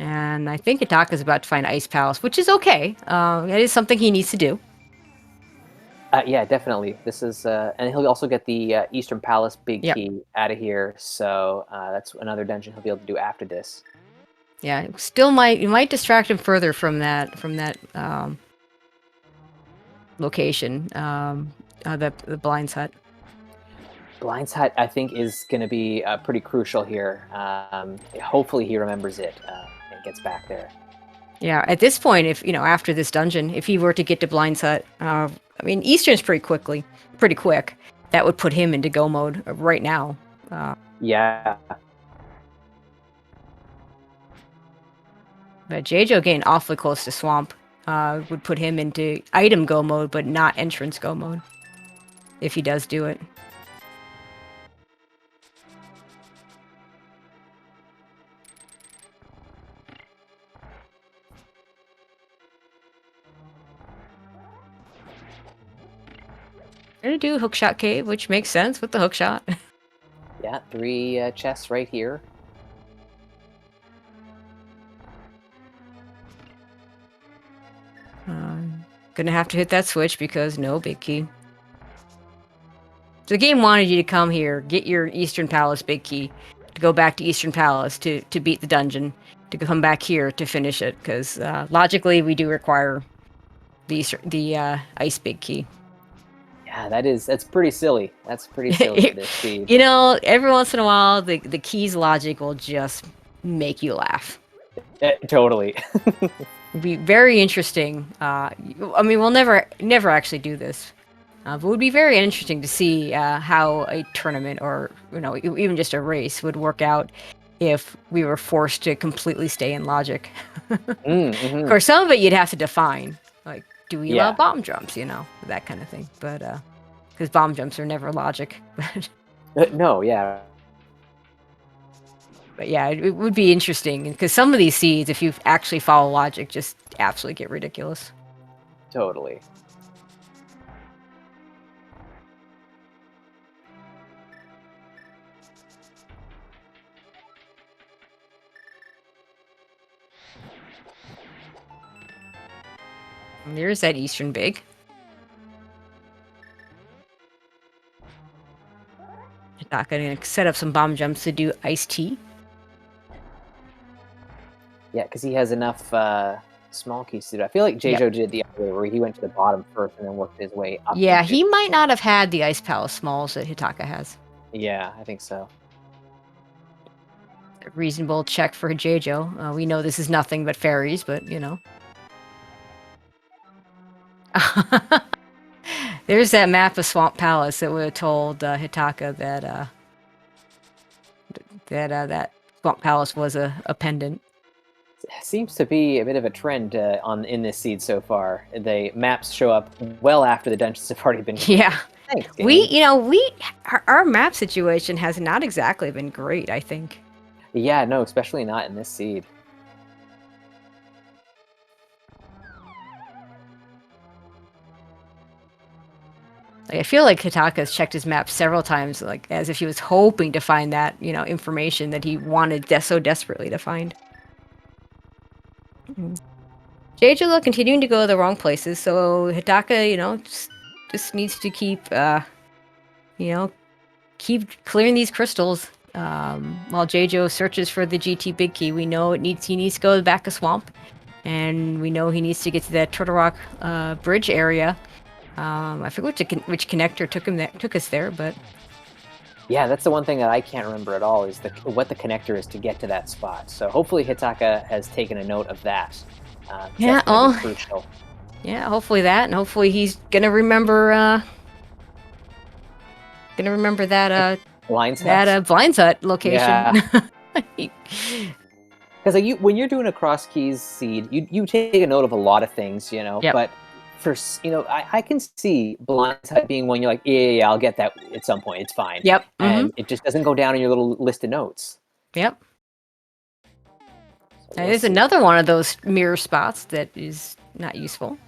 And I think Hitaka's about to find Ice Palace, which is okay. It is something he needs to do. Yeah, definitely. This is, and he'll also get the Eastern Palace big key out of here. So that's another dungeon he'll be able to do after this. Yeah, still might distract him further from that location. The Blind's Hut. Blind's Hut, I think, is going to be pretty crucial here. Hopefully, he remembers it and gets back there. Yeah, at this point, if after this dungeon, if he were to get to Blind's Hut, Eastern's pretty quick. That would put him into go mode right now. Yeah. But JJ getting awfully close to Swamp would put him into item go mode, but not entrance go mode. If he does do it. Gonna do Hookshot Cave, which makes sense with the hookshot. Yeah, 3 chests right here. Gonna have to hit that switch because no big key. So the game wanted you to come here, get your Eastern Palace big key, to go back to Eastern Palace to beat the dungeon, to come back here to finish it, because logically we do require the ice big key. Yeah, that's pretty silly. That's pretty silly for this speed. Every once in a while, the key's logic will just make you laugh. Totally. It'd be very interesting. We'll never actually do this. But it would be very interesting to see how a tournament or, even just a race would work out if we were forced to completely stay in logic. Mm-hmm. Of course, some of it you'd have to define. Like, do we allow bomb jumps, that kind of thing. But, because bomb jumps are never logic. No, yeah. But yeah, it would be interesting. Because some of these seeds, if you actually follow logic, just absolutely get ridiculous. Totally. And there's that Eastern big. Hitaka gonna set up some bomb jumps to do iced tea. Yeah, because he has enough small keys to do. I feel like JJ did the other way, where he went to the bottom first and then worked his way up. Yeah, he might not have had the Ice Palace smalls that Hitaka has. Yeah, I think so. A reasonable check for JJ. We know this is nothing but fairies, but There's that map of Swamp Palace that would have told Hitaka that Swamp Palace was a pendant. Seems to be a bit of a trend in this seed so far. The maps show up well after the dungeons have already been. Yeah, thanks, our map situation has not exactly been great, I think. Yeah, no, especially not in this seed. Like, I feel like Hitaka's checked his map several times, like as if he was hoping to find that, you know, information that he wanted so desperately to find. Jeju continuing to go to the wrong places, so Hitaka, you know, just needs to keep, you know, keep clearing these crystals. While Jeju searches for the GT Big Key, we know he needs to go to the back of Swamp, and we know he needs to get to that Turtle Rock bridge area. I forget which connector took us there, but yeah, that's the one thing that I can't remember at all is what the connector is to get to that spot. So hopefully Hitaka has taken a note of that. Yeah, that's crucial. Yeah, hopefully that, and hopefully he's gonna remember that Blind hut location. Yeah. Because like when you're doing a cross keys seed, you take a note of a lot of things, you know. Yep. But for I can see blind hut being one you're like, yeah, I'll get that at some point. It's fine. Yep. And it just doesn't go down in your little list of notes. Yep. So there's another one of those mirror spots that is not useful.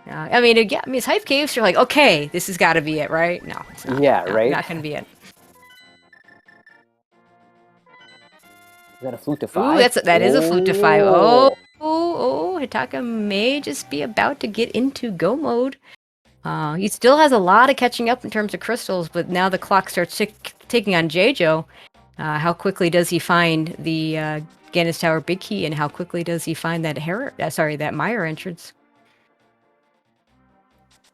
I mean, it's Hive Caves. You're like, okay, this has got to be it, right? No, it's not. Yeah, right. Not gonna be it. Is that a flute to 5? Ooh, that is a flute to 5. Oh, Hitaka may just be about to get into go mode. He still has a lot of catching up in terms of crystals, but now the clock starts ticking on Jeju. How quickly does he find the Gannis Tower Big Key, and how quickly does he find that that Meyer entrance?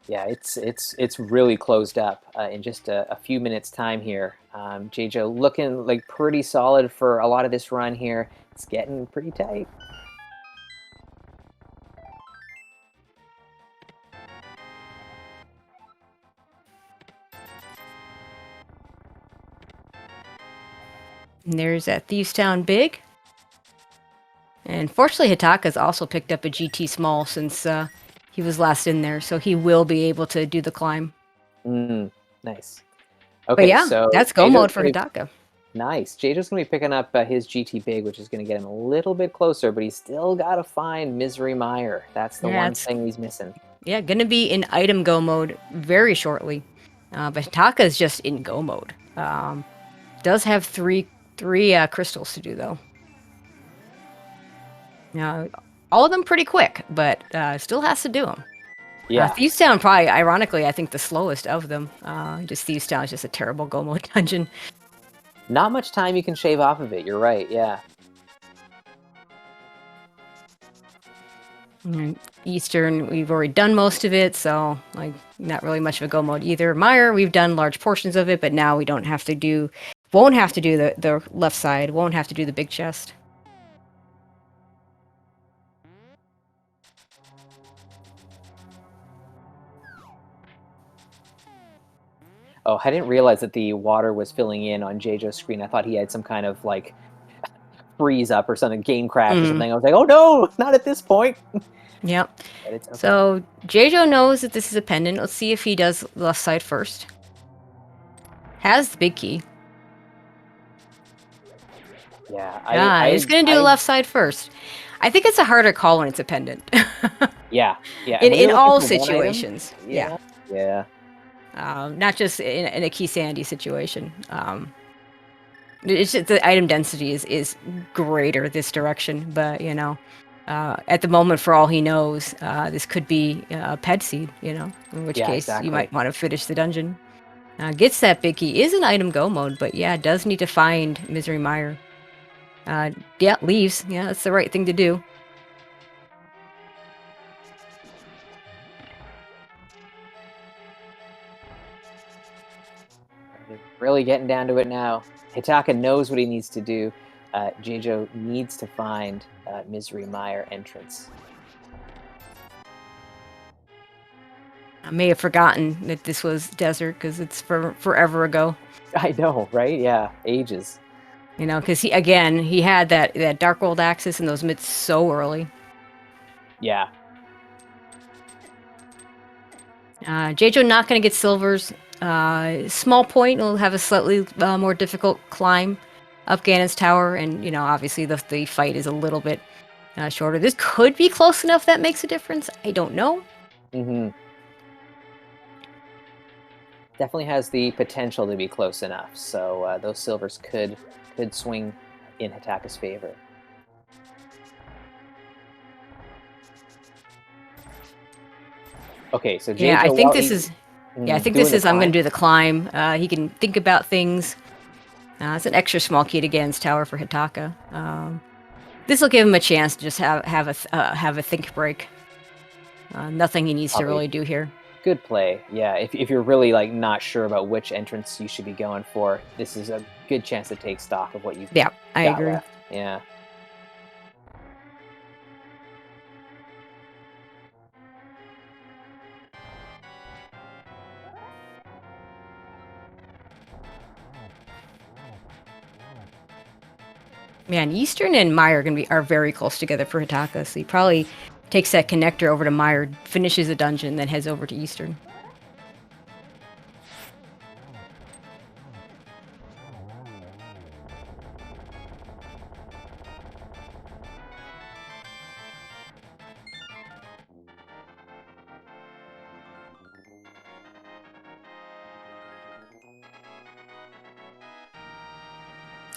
Yeah, it's really closed up in just a few minutes time here. Jeju looking like pretty solid for a lot of this run here. It's getting pretty tight. And there's that Thieves Town Big. And fortunately, Hitaka's also picked up a GT Small since he was last in there, so he will be able to do the climb. Nice. Okay, but yeah, so that's go mode for Hitaka. Nice. Jeju's going to be picking up his GT Big, which is going to get him a little bit closer, but he's still got to find Misery Meyer. That's the one thing he's missing. Yeah, going to be in item go mode very shortly. But Hitaka is just in go mode. Does have three crystals to do, though. All of them pretty quick, but still has to do them. Yeah. Thieves Town probably, ironically, I think the slowest of them. Just Thieves Town is just a terrible go mode dungeon. Not much time you can shave off of it. You're right. Yeah. Eastern, we've already done most of it, so like not really much of a go mode either. Meyer, we've done large portions of it, but now we won't have to do the left side. Won't have to do the big chest. Oh, I didn't realize that the water was filling in on Jeju's screen. I thought he had some kind of like freeze up or something, game crash or something. I was like, oh no, not at this point. Yep. Okay. So Jeju knows that this is a pendant. Let's see if he does the left side first. Has the big key. Yeah. He's going to do the left side first. I think it's a harder call when it's a pendant. Yeah. In all situations. Yeah. Yeah. Not just in a key sandy situation. It's just the item density is greater this direction, but at the moment, for all he knows, this could be a ped seed. In which case you might want to finish the dungeon. Gets that big key, is an item go mode, but does need to find Misery Meyer. Leaves. Yeah, that's the right thing to do. Really getting down to it now. Hitaka knows what he needs to do. Jeju needs to find Misery Meyer entrance. I may have forgotten that this was desert because it's forever ago. I know, right? Yeah, ages. Because he had that Dark World Axis and those myths so early. Yeah. Jeju not going to get silvers. Small Point will have a slightly more difficult climb up Ganon's Tower, and obviously the fight is a little bit shorter. This could be close enough that makes a difference. I don't know. Definitely has the potential to be close enough. So those silvers could swing in Hataka's favor. Okay, so Jeijo, yeah, I think this is. Yeah, I think this is. I'm going to do the climb. He can think about things. It's an extra small key to Ganon's tower for Hitaka. This will give him a chance to just have a think break. Nothing he needs to really do here. Good play. Yeah, if you're really like not sure about which entrance you should be going for, this is a good chance to take stock of what you've got I agree. left. Yeah. Man, Eastern and Meyer are very close together for Hitaka, so he probably takes that connector over to Meyer, finishes the dungeon, then heads over to Eastern.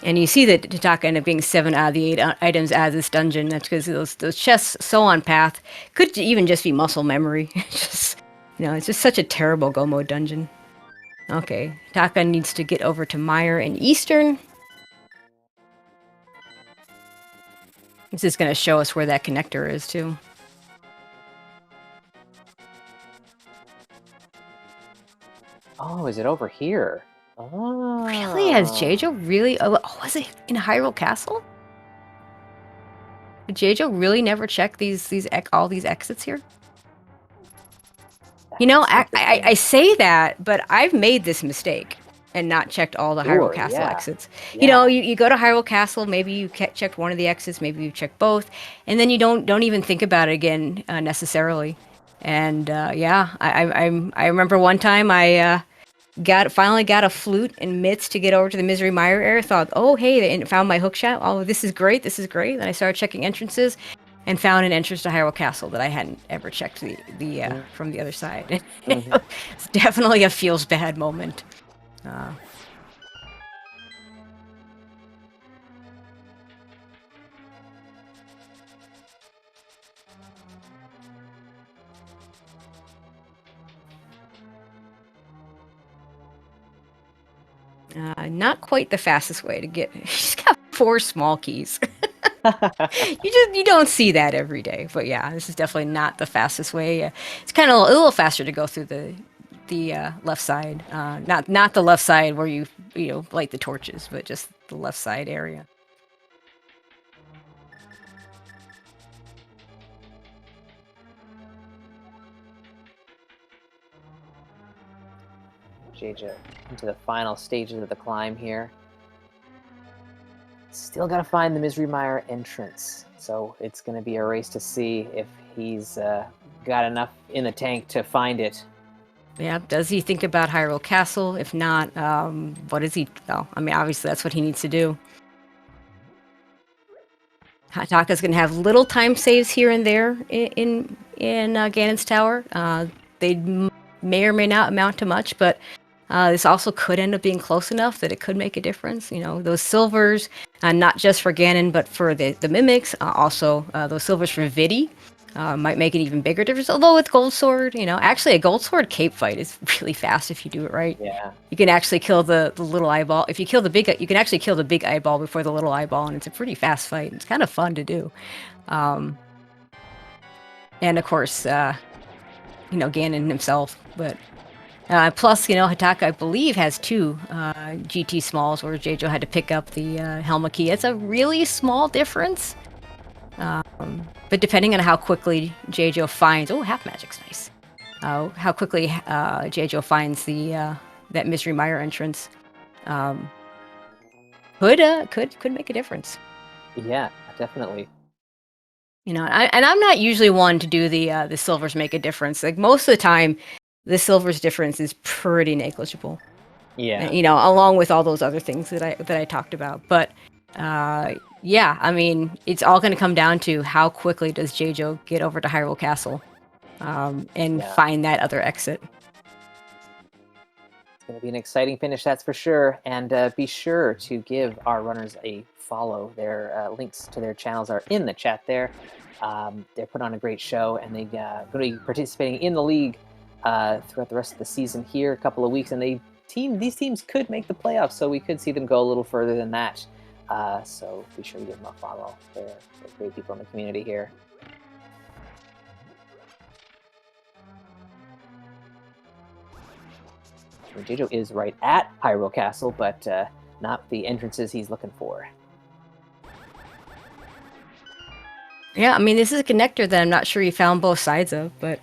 And you see that Hitaka ended up being 7 out of the 8 items out of this dungeon. That's because those chests so on path could even just be muscle memory. Just, it's just such a terrible go mode dungeon. Okay, Hitaka needs to get over to Meyer and Eastern. This is going to show us where that connector is too. Oh, is it over here? Oh. Really? Has Jeijo really? Oh, was it in Hyrule Castle? Did Jeijo really never check all these exits here? I say that, but I've made this mistake and not checked all the Hyrule Castle exits. Yeah. You go to Hyrule Castle, maybe you checked one of the exits, maybe you checked both, and then you don't even think about it again necessarily. And I remember one time I finally got a flute and mitts to get over to the Misery Mire area. Thought, oh hey, found my hookshot. Oh, this is great. Then I started checking entrances, and found an entrance to Hyrule Castle that I hadn't ever checked from the other side. It's definitely a feels bad moment. Not quite the fastest way to get. She's got 4 small keys. You don't see that every day, but yeah, this is definitely not the fastest way. It's kind of a little faster to go through the left side, not the left side where you light the torches, but just the left side area. Jeijo into the final stages of the climb here. Still got to find the Misery Mire entrance, so it's going to be a race to see if he's got enough in the tank to find it. Yeah, does he think about Hyrule Castle? If not, what is he? Well, I mean, obviously that's what he needs to do. Hataka's going to have little time saves here and there in Ganon's tower. They may or may not amount to much, but this also could end up being close enough that it could make a difference. Those silvers, not just for Ganon, but for the mimics. Also, those silvers for Vidi might make an even bigger difference. Although with Gold Sword, actually a Gold Sword cape fight is really fast if you do it right. Yeah. You can actually kill the little eyeball. If you kill the big, you can actually kill the big eyeball before the little eyeball, and it's a pretty fast fight. It's kind of fun to do. And of course, Ganon himself, but. Plus, Hataka, I believe, has 2 GT smalls where Jeijo had to pick up the Helma key. It's a really small difference. But depending on how quickly Jeijo finds... Oh, half magic's nice. How quickly Jeijo finds that Misery Mire entrance could make a difference. Yeah, definitely. And I'm not usually one to do the silvers make a difference. Like, most of the time, the silver's difference is pretty negligible. Yeah. Along with all those other things that I talked about. But Yeah, I mean, it's all going to come down to how quickly does Jejo get over to Hyrule Castle and find that other exit. It's going to be an exciting finish, that's for sure. And be sure to give our runners a follow. Their links to their channels are in the chat there. They're put on a great show, and they're going to be participating in the league throughout the rest of the season here, a couple of weeks. And these teams could make the playoffs, so we could see them go a little further than that. So be sure to give them a follow. They're great people in the community here. Jejo is right at Hyrule Castle, but not the entrances he's looking for. Yeah, I mean, this is a connector that I'm not sure he found both sides of, but...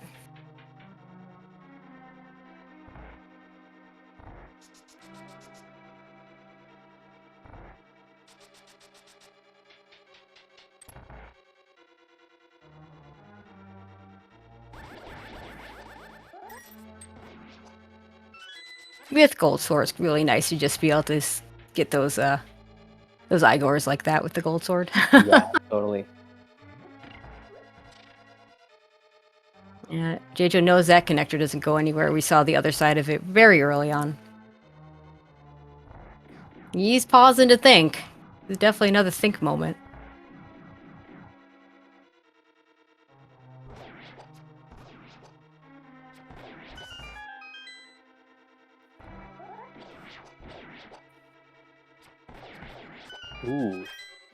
With gold sword, it's really nice to just be able to get those Igors like that with the gold sword. Yeah, totally. Yeah, Jejo knows that connector doesn't go anywhere. We saw the other side of it very early on. He's pausing to think. There's definitely another think moment.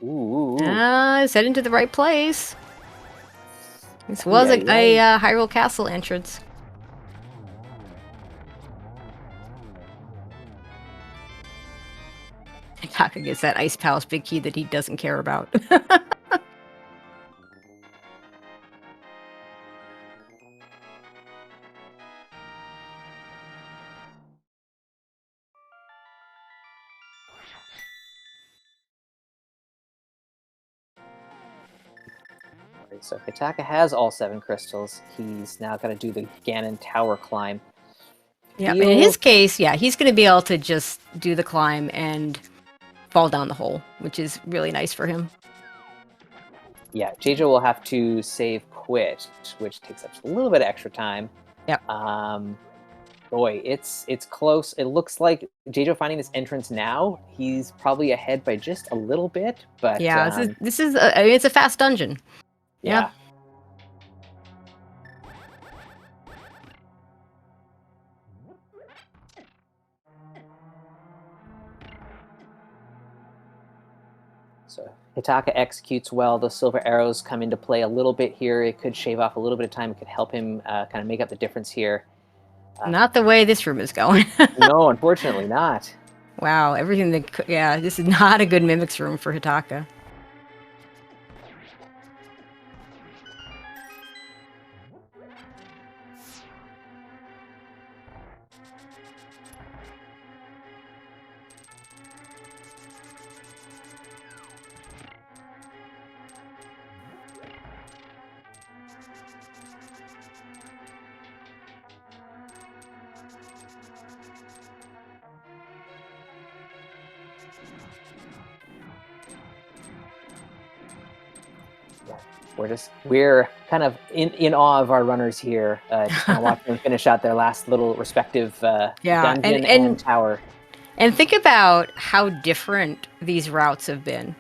Ooh. It's heading to the right place. This was a Hyrule Castle entrance. Taka gets that Ice Palace big key that he doesn't care about. So Hitaka has all 7 crystals. He's now got to do the Ganon Tower climb. Yeah, in his case, yeah, he's going to be able to just do the climb and fall down the hole, which is really nice for him. Yeah, Jejo will have to save quit, which takes up a little bit of extra time. Yep. Boy, it's close. It looks like Jejo finding this entrance now, he's probably ahead by just a little bit, but... Yeah, this is I mean, it's a fast dungeon. Yeah. So Hitaka executes well. The silver arrows come into play a little bit here. It could shave off a little bit of time. It could help him kind of make up the difference here. Not the way this room is going. No, unfortunately not. Wow, everything that... Yeah, this is not a good Mimics room for Hitaka. We're kind of in awe of our runners here, just kind of watching them finish out their last little respective dungeon and tower. And think about how different these routes have been.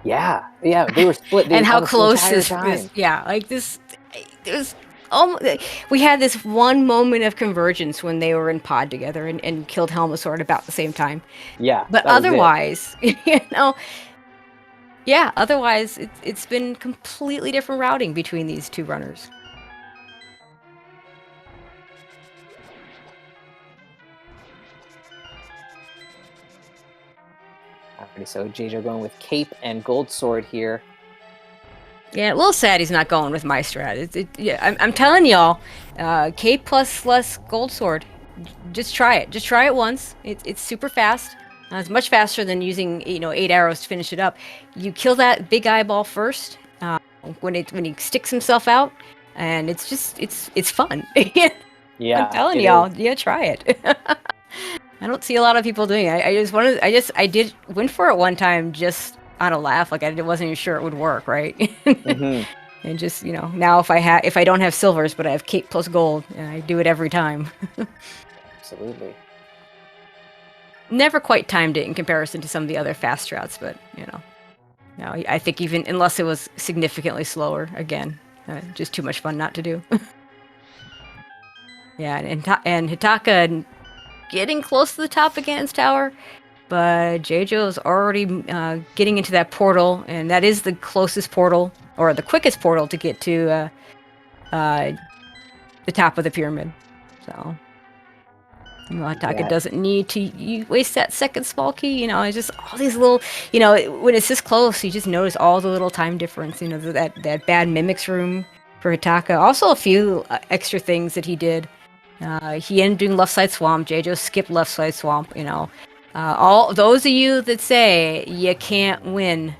Yeah, they were split. And how close this, like this, it was we had this one moment of convergence when they were in pod together and killed Helmasaur at about the same time. Yeah, but otherwise, otherwise it's been completely different routing between these two runners. Alrighty, so Jejo going with Cape and Gold Sword here. Yeah, a little sad he's not going with my strat. I'm telling y'all, Cape plus less Gold Sword. Just try it. Just try it once. It's super fast. It's much faster than using 8 arrows to finish it up. You kill that big eyeball first when he sticks himself out, and it's fun. Yeah, I'm telling y'all, try it. I don't see a lot of people doing it. I did went for it one time just on a laugh. Like I wasn't even sure it would work, right? Mm-hmm. And just now if I don't have silvers, but I have cape plus gold, and I do it every time. Absolutely. Never quite timed it in comparison to some of the other fast strats, but no, I think even unless it was significantly slower, again, just too much fun not to do. Yeah, and Hitaka getting close to the top against tower, but J-Jo's already getting into that portal, and that is the closest portal, or the quickest portal to get to the top of the pyramid. So Hitaka doesn't need to waste that second small key. It's just all these little, when it's this close, you just notice all the little time difference. That bad mimics room for Hitaka. Also a few extra things that he did. He ended up doing left side swamp. J-Jo skipped left side swamp. All those of you that say you can't win,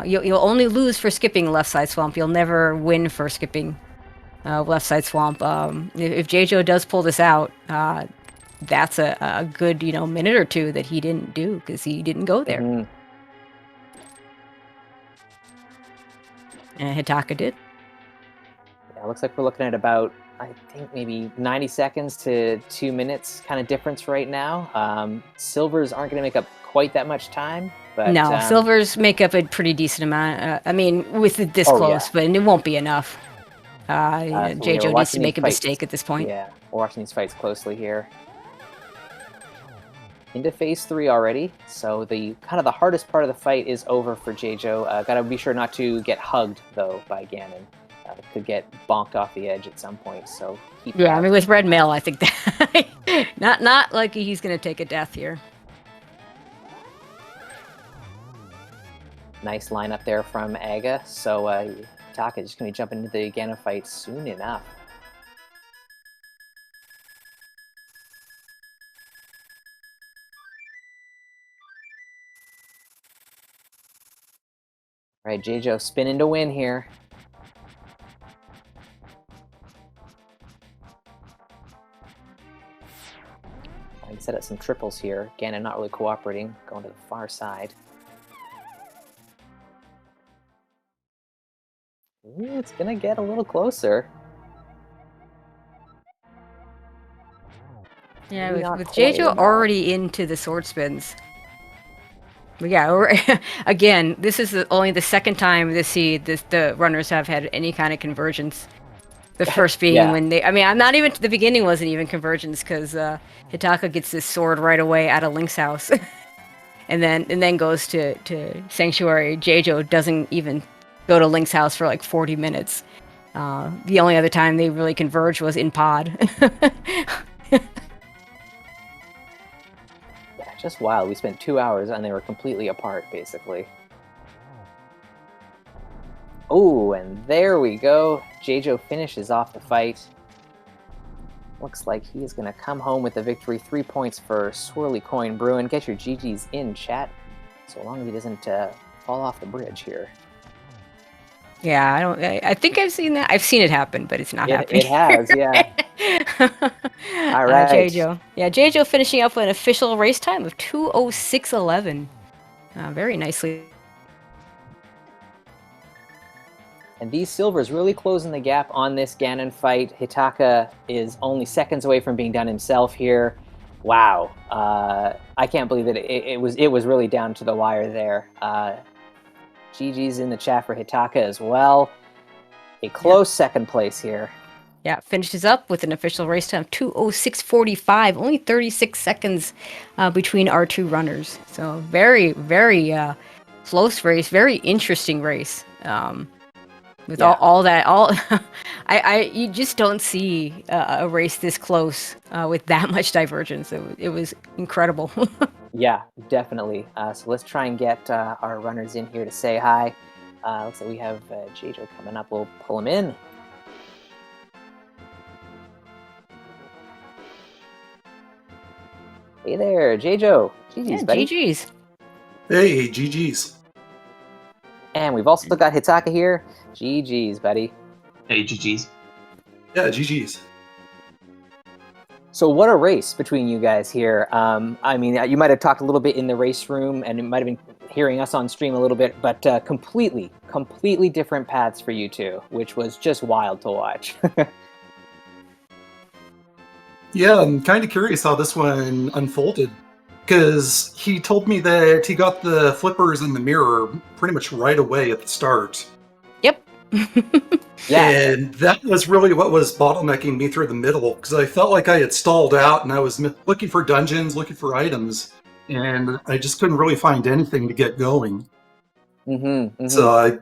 you'll only lose for skipping left side swamp. You'll never win for skipping left side swamp. If J-Jo does pull this out, that's a good minute or two that he didn't do because he didn't go there. Mm-hmm. And Hitaka did. Yeah, looks like we're looking at about, I think, maybe 90 seconds to 2 minutes kind of difference right now. Silvers aren't going to make up quite that much time. But, no, silvers make up a pretty decent amount. I mean, with it this close, but it won't be enough. J-Jo needs to make a mistake at this point. Yeah, we're watching these fights closely here. Into phase 3 already, so the hardest part of the fight is over for J-Jo. Gotta be sure not to get hugged though by Ganon. Could get bonked off the edge at some point. So I mean, with red mail, I think that not like he's gonna take a death here. Nice lineup there from Aga. So Hitaka is just gonna be jumping into the Ganon fight soon enough. All right, J-Jo spinning to win here. I can set up some triples here. Ganon not really cooperating, going to the far side. Ooh, it's gonna get a little closer. Yeah, with J-Jo already into the sword spins. But yeah, again, this is only the second time the runners have had any kind of convergence. The first being when they, I'm not even, the beginning wasn't even convergence because Hitaka gets this sword right away out of Link's house. and then goes to Sanctuary. J-Jo doesn't even go to Link's house for like 40 minutes. The only other time they really converged was in Pod. Just wild. We spent 2 hours and they were completely apart, basically. Oh, and there we go. J-Jo finishes off the fight. Looks like he is going to come home with the victory. 3 points for Swirly Coin Brewing. Get your GGs in chat, so long as he doesn't fall off the bridge here. Yeah, I think I've seen that. I've seen it happen, but it's not happening. It has, yeah. All right. J-Jo. Yeah, J-Jo finishing up with an official race time of 2:06.11. Very nicely. And these silvers really closing the gap on this Ganon fight. Hitaka is only seconds away from being done himself here. Wow. I can't believe that it was really down to the wire there. GG's in the chat for Hitaka as well. A close second place here. Yeah, finishes up with an official race time of 2:06.45. Only 36 seconds between our two runners. So very, very close race. Very interesting race. With all that, you just don't see a race this close with that much divergence. It was incredible. Yeah, definitely. So let's try and get our runners in here to say hi. Looks like we have J-Jo coming up. We'll pull him in. Hey there, J-Jo. GG's, buddy. GG's. Hey, GG's. And we've also got Hitaka here. GG's, buddy. Hey, GG's. Yeah, GG's. So what a race between you guys here. I mean, you might have talked a little bit in the race room, and you might have been hearing us on stream a little bit, but completely different paths for you two, which was just wild to watch. Yeah, I'm kind of curious how this one unfolded. Because he told me that he got the flippers in the mirror pretty much right away at the start. Yep. Yeah. And that was really what was bottlenecking me through the middle, because I felt like I had stalled out and I was looking for dungeons, looking for items, and I just couldn't really find anything to get going. So I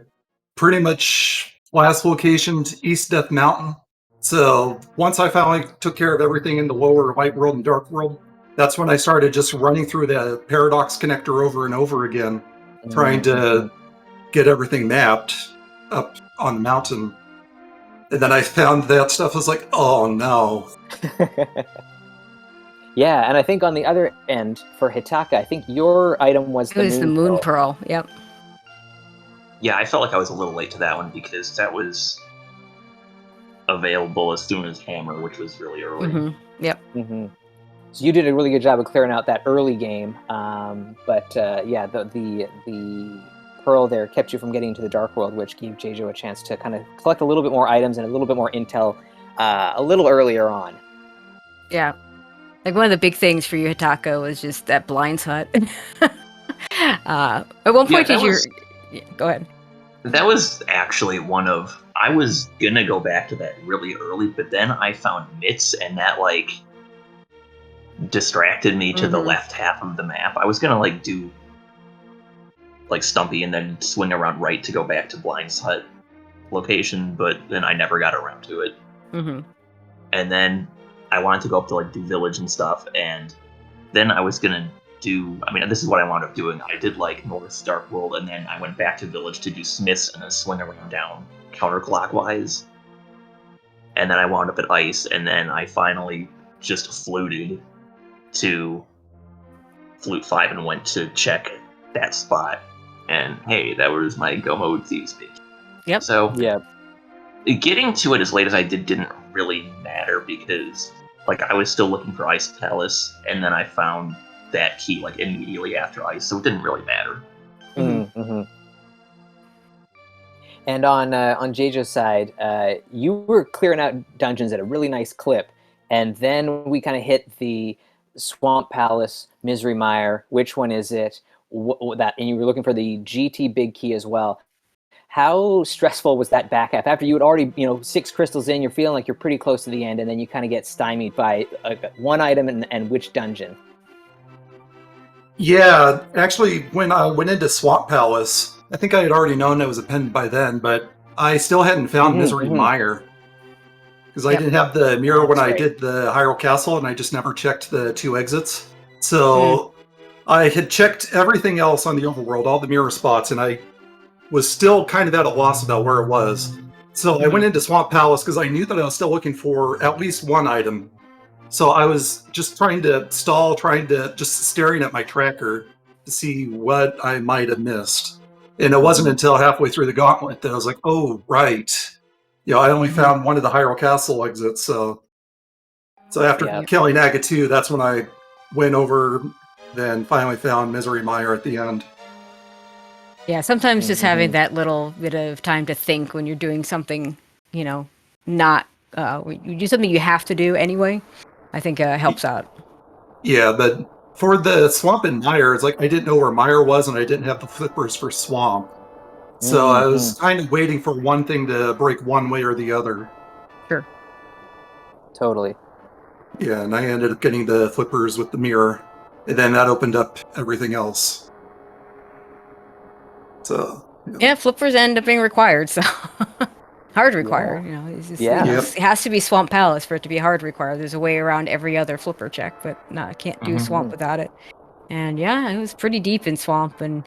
pretty much last location to East Death Mountain. So once I finally took care of everything in the lower light world and dark world, that's when I started just running through the paradox connector over and over again, trying to get everything mapped up on the mountain. And then I found that stuff. I was like, oh no. Yeah, and I think on the other end for Hitaka, I think your item was the moon pearl. Yep. Yeah, I felt like I was a little late to that one because that was available as soon as Hammer, which was really early. Yep. So you did a really good job of clearing out that early game, but yeah, the pearl there kept you from getting to the dark world, which gave Jejo a chance to kind of collect a little bit more items and a little bit more intel a little earlier on. Yeah. Like one of the big things for you, Hitaka, was just that blinds hut. At one point, go ahead. That was actually one of... I was gonna go back to that really early, but then I found Mitts, and that, like, distracted me to the left half of the map. I was gonna, do, Stumpy and then swing around right to go back to Blind's hut location, but then I never got around to it. And then I wanted to go up to, do Village and stuff, and then I was gonna this is what I wound up doing. I did, North Dark World, and then I went back to Village to do Smiths and then swing around down counterclockwise. And then I wound up at Ice, and then I finally just fluted to Flute 5 and went to check that spot. And hey, that was my Go Mode Thieves page. Yep. So, yeah, getting to it as late as I didn't really matter because, I was still looking for Ice Palace, and then I found that key, immediately after Ice, so it didn't really matter. And on Jejo's side, you were clearing out dungeons at a really nice clip, and then we kind of hit the Swamp Palace, Misery Mire. Which one is it? And you were looking for the GT Big Key as well. How stressful was that back half? After you had already, 6 crystals in, you're feeling like you're pretty close to the end, and then you kind of get stymied by one item and which dungeon? Yeah, actually, when I went into Swamp Palace, I think I had already known it was a pen by then, but I still hadn't found Misery Mire. Because I didn't have the mirror when I did the Hyrule Castle, and I just never checked the 2 exits. So I had checked everything else on the overworld, all the mirror spots, and I was still kind of at a loss about where it was. So I went into Swamp Palace because I knew that I was still looking for at least one item. So I was just trying to stall, just staring at my tracker to see what I might have missed. And it wasn't until halfway through the gauntlet that I was like, oh, right. I only found one of the Hyrule Castle exits. So after killing Agatu, that's when I went over, then finally found Misery Mire at the end. Yeah, sometimes just having that little bit of time to think when you're doing something, not, you do something you have to do anyway, I think helps out. Yeah, but for the Swamp and Mire, it's I didn't know where Mire was, and I didn't have the flippers for Swamp. So I was kind of waiting for one thing to break one way or the other. Sure. Totally. Yeah, and I ended up getting the flippers with the mirror, and then that opened up everything else. So yeah, flippers end up being required. So hard required. It has to be Swamp Palace for it to be hard required. There's a way around every other flipper check, but no, I can't do Swamp without it. And yeah, it was pretty deep in Swamp, and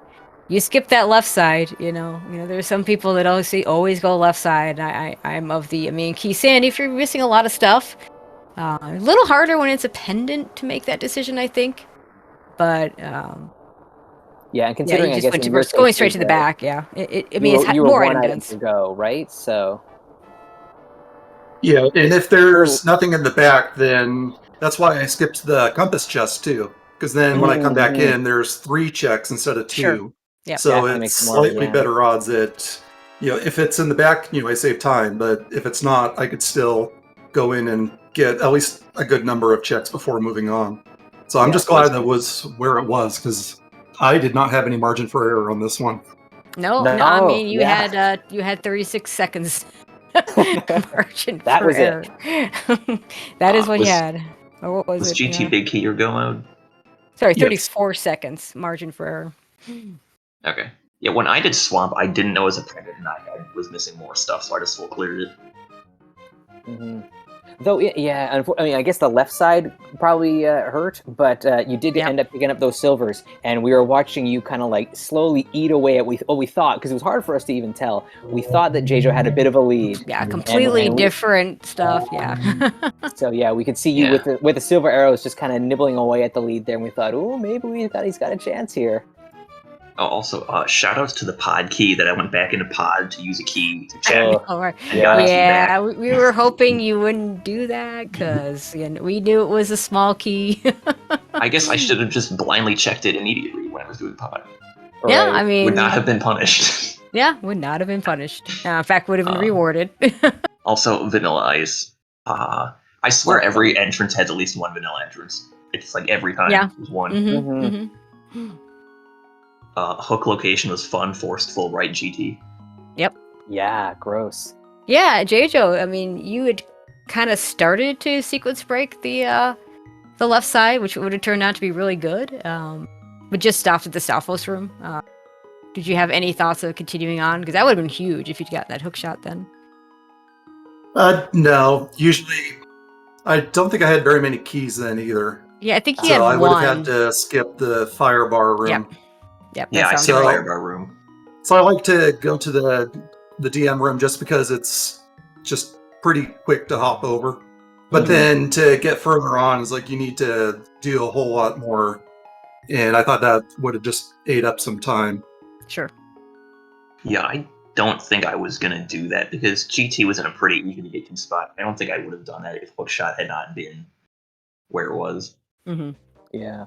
you skip that left side. There's some people that always go left side. I'm of the Key Sandy. If you're missing a lot of stuff, a little harder when it's a pendant to make that decision, I think. But yeah, and considering you I just guess went going straight to the back. Yeah, it's more item dense to go, right? So yeah, and if there's nothing in the back, then That's why I skipped the compass chest too, because then when I come back in, there's 3 checks instead of 2. Sure. Yep. So it's slightly better odds that, if it's in the back, I save time. But if it's not, I could still go in and get at least a good number of checks before moving on. So I'm just glad that was where it was, because I did not have any margin for error on this one. No, I mean you had 36 seconds margin for error. That is what you had. Or what was it? GT Big Key your go mode? Sorry, 34 seconds margin for error. Okay. Yeah, when I did Swamp, I didn't know it was a predator, and I was missing more stuff, so I just full cleared it. Though, I guess the left side probably hurt, but you did end up picking up those silvers, and we were watching you kind of like slowly eat away at what we thought, because it was hard for us to even tell. We thought that Jejo had a bit of a lead. Yeah, completely different stuff. Yeah. So we could see you with the silver arrows just kind of nibbling away at the lead there, and we thought, oh, maybe he's got a chance here. Oh, also, shoutouts to the pod key that I went back into pod to use a key to check. We were hoping you wouldn't do that because we knew it was a small key. I guess I should have just blindly checked it immediately when I was doing pod. Yeah, I mean... Would not have been punished. Yeah, would not have been punished. In fact, would have been rewarded. Also, Vanilla Ice. I swear every entrance has at least one vanilla entrance. It's like every time there's one. Hook location was fun, forced full right GT. Yep. Yeah, gross. Yeah, Jejo, I mean, you had kind of started to sequence break the left side, which would have turned out to be really good, but just stopped at the Southwest room. Did you have any thoughts of continuing on? Because that would have been huge if you'd got that hook shot then. No. Usually, I don't think I had very many keys then either. Yeah, I think he had one. So I would have had to skip the fire bar room. Yep, yeah, I see the fire bar room. So I like to go to the DM room just because it's just pretty quick to hop over. But then to get further on is like you need to do a whole lot more. And I thought that would have just ate up some time. Sure. Yeah, I don't think I was going to do that because GT was in a pretty easy to get to spot. I don't think I would have done that if hookshot had not been where it was. Yeah.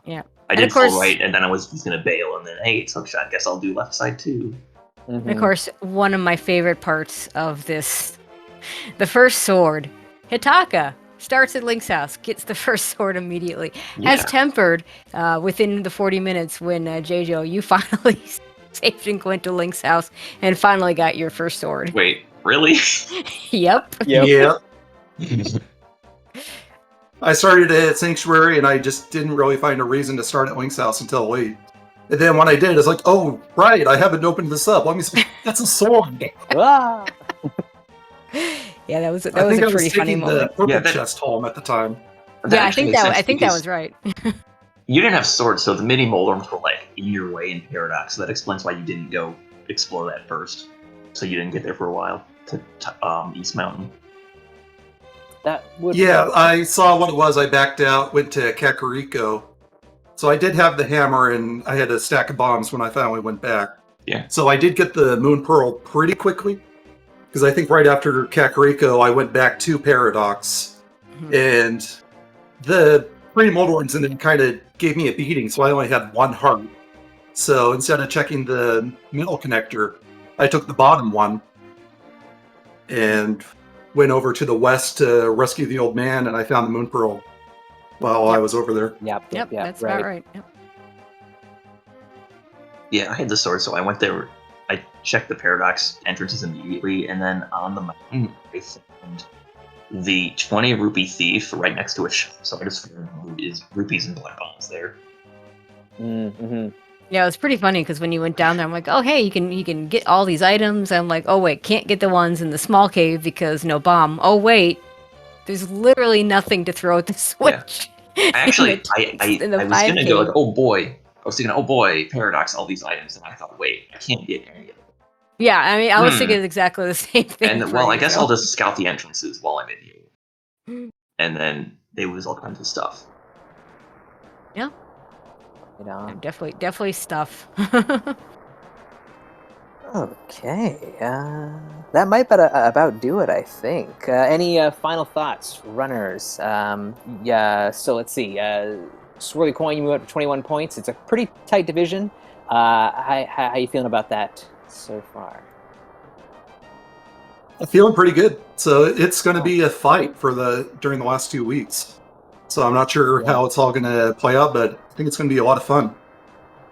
I did full right, and then I was going to bail, and then, hey, it's hookshot. Guess I'll do left side, too. And of course, one of my favorite parts of this, the first sword, Hitaka starts at Link's house, gets the first sword immediately, has tempered within the 40 minutes when, Jejo, you finally saved and went to Link's house and finally got your first sword. Wait, really? Yep. Yeah. I started at Sanctuary, and I just didn't really find a reason to start at Link's house until late. And then when I did, it's like, oh, right, I haven't opened this up. Let me see. That's a sword. Yeah, that was a pretty funny moment. The purple chest home at the time. Yeah, I think that was right. You didn't have swords, so the mini Moldarms were like in your way in Paradox. So that explains why you didn't go explore that first. So you didn't get there for a while to East Mountain. I saw what it was. I backed out, went to Kakariko. So I did have the hammer, and I had a stack of bombs when I finally went back. Yeah. So I did get the Moon Pearl pretty quickly, because I think right after Kakariko, I went back to Paradox, and the three Moldorms and then kind of gave me a beating, so I only had one heart. So instead of checking the middle connector, I took the bottom one, and went over to the west to rescue the old man, and I found the Moon Pearl while I was over there. Yep, that's about right. Yep. Yeah, I had the sword, so I went there. I checked the Paradox entrances immediately, and then on the mountain, I found the 20 rupee thief right next to a shop. So I just found rupees and blood bombs there. Yeah, it was pretty funny because when you went down there, I'm like, oh, hey, you can get all these items. I'm like, oh, wait, can't get the ones in the small cave because no bomb. Oh, wait, there's literally nothing to throw at the switch. Yeah. I was going to go like, oh, boy. I was thinking, oh, boy, Paradox, all these items. And I thought, wait, I can't get any of them. Yeah, I mean, I was thinking exactly the same thing. And, well, I guess I'll just scout the entrances while I'm in here. And then there was all kinds of stuff. Yeah. Definitely stuff. Okay, that might about do it, I think. Any final thoughts, runners? Yeah, so let's see. Swirly Coin, you move up to 21 points. It's a pretty tight division. How you feeling about that so far? I'm feeling pretty good. So it's going to be a fight during the last 2 weeks. So I'm not sure how it's all going to play out, but I think it's going to be a lot of fun.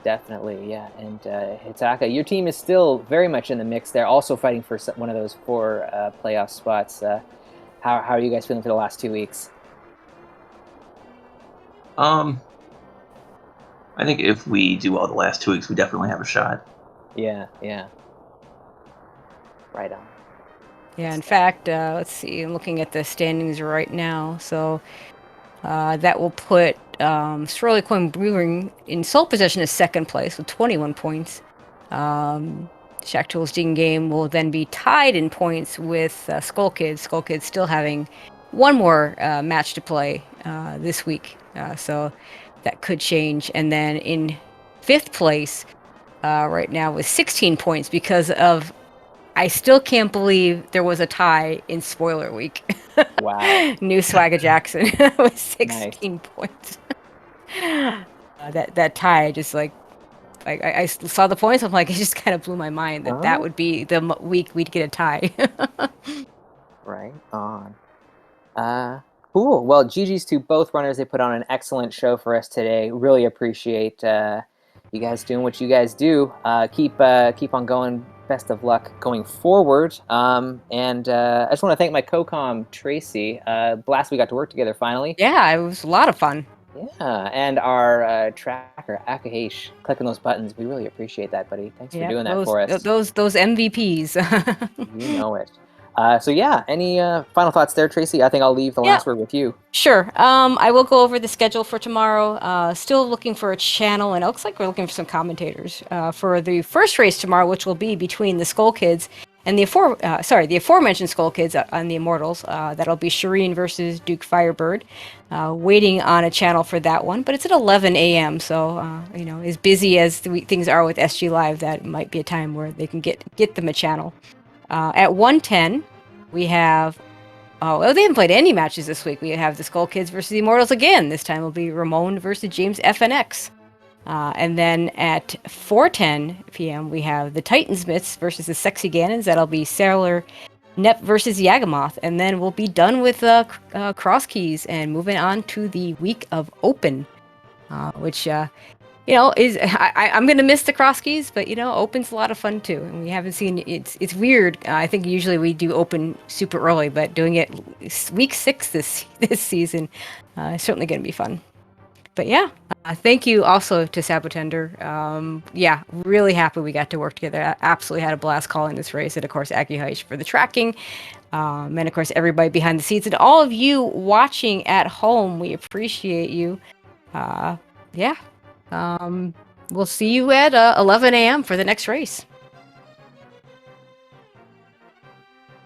Definitely, yeah. And Hitaka, your team is still very much in the mix there, also fighting for one of those 4 playoff spots. How are you guys feeling for the last 2 weeks? I think if we do well the last 2 weeks, we definitely have a shot. Yeah. Right on. Yeah, in fact, let's see, I'm looking at the standings right now. So that will put Swirly Coin Brewing in sole possession as second place with 21 points. Shaktool's Ding Game will then be tied in points with Skull Kids. Skull Kids still having one more match to play this week. So that could change. And then in 5th place right now with 16 points because of... I still can't believe there was a tie in Spoiler Week. Wow. New Swagger Jackson with 16 points. That tie just like I saw the points. I'm like, it just kind of blew my mind that would be the week we'd get a tie. Right on. Cool. Well, GG's to both runners. They put on an excellent show for us today. Really appreciate you guys doing what you guys do. Keep on going. Best of luck going forward. And I just want to thank my co-com Tracy. Blast, we got to work together finally. Yeah, it was a lot of fun. Yeah, and our tracker Akahesh, clicking those buttons. We really appreciate that, buddy. Thanks for doing that for us. Those MVPs. You know it. So yeah, any final thoughts there, Tracy? I think I'll leave the last word with you. Sure. I will go over the schedule for tomorrow. Still looking for a channel, and it looks like we're looking for some commentators for the first race tomorrow, which will be between the Skull Kids and the aforementioned Skull Kids on the Immortals. That'll be Shireen versus Duke Firebird. Waiting on a channel for that one, but it's at 11 a.m. So as busy as things are with SG Live, that might be a time where they can get them a channel. At 1:10, we have... Oh, well, they haven't played any matches this week. We have the Skull Kids versus the Immortals again. This time will be Ramon versus James FNX. And then at 4:10 p.m., we have the Titansmiths versus the Sexy Gannons. That'll be Sailor Nep versus Yagamoth. And then we'll be done with Cross Keys and moving on to the week of Open, which... I'm gonna miss the cross keys, but Open's a lot of fun too. And we haven't seen it's weird. I think usually we do Open super early, but doing it week 6 this season is certainly gonna be fun. But yeah, thank you also to Sabotender. Really happy we got to work together. I absolutely had a blast calling this race, and of course Aki for the tracking, and of course everybody behind the scenes and all of you watching at home. We appreciate you. We'll see you at 11 a.m. for the next race.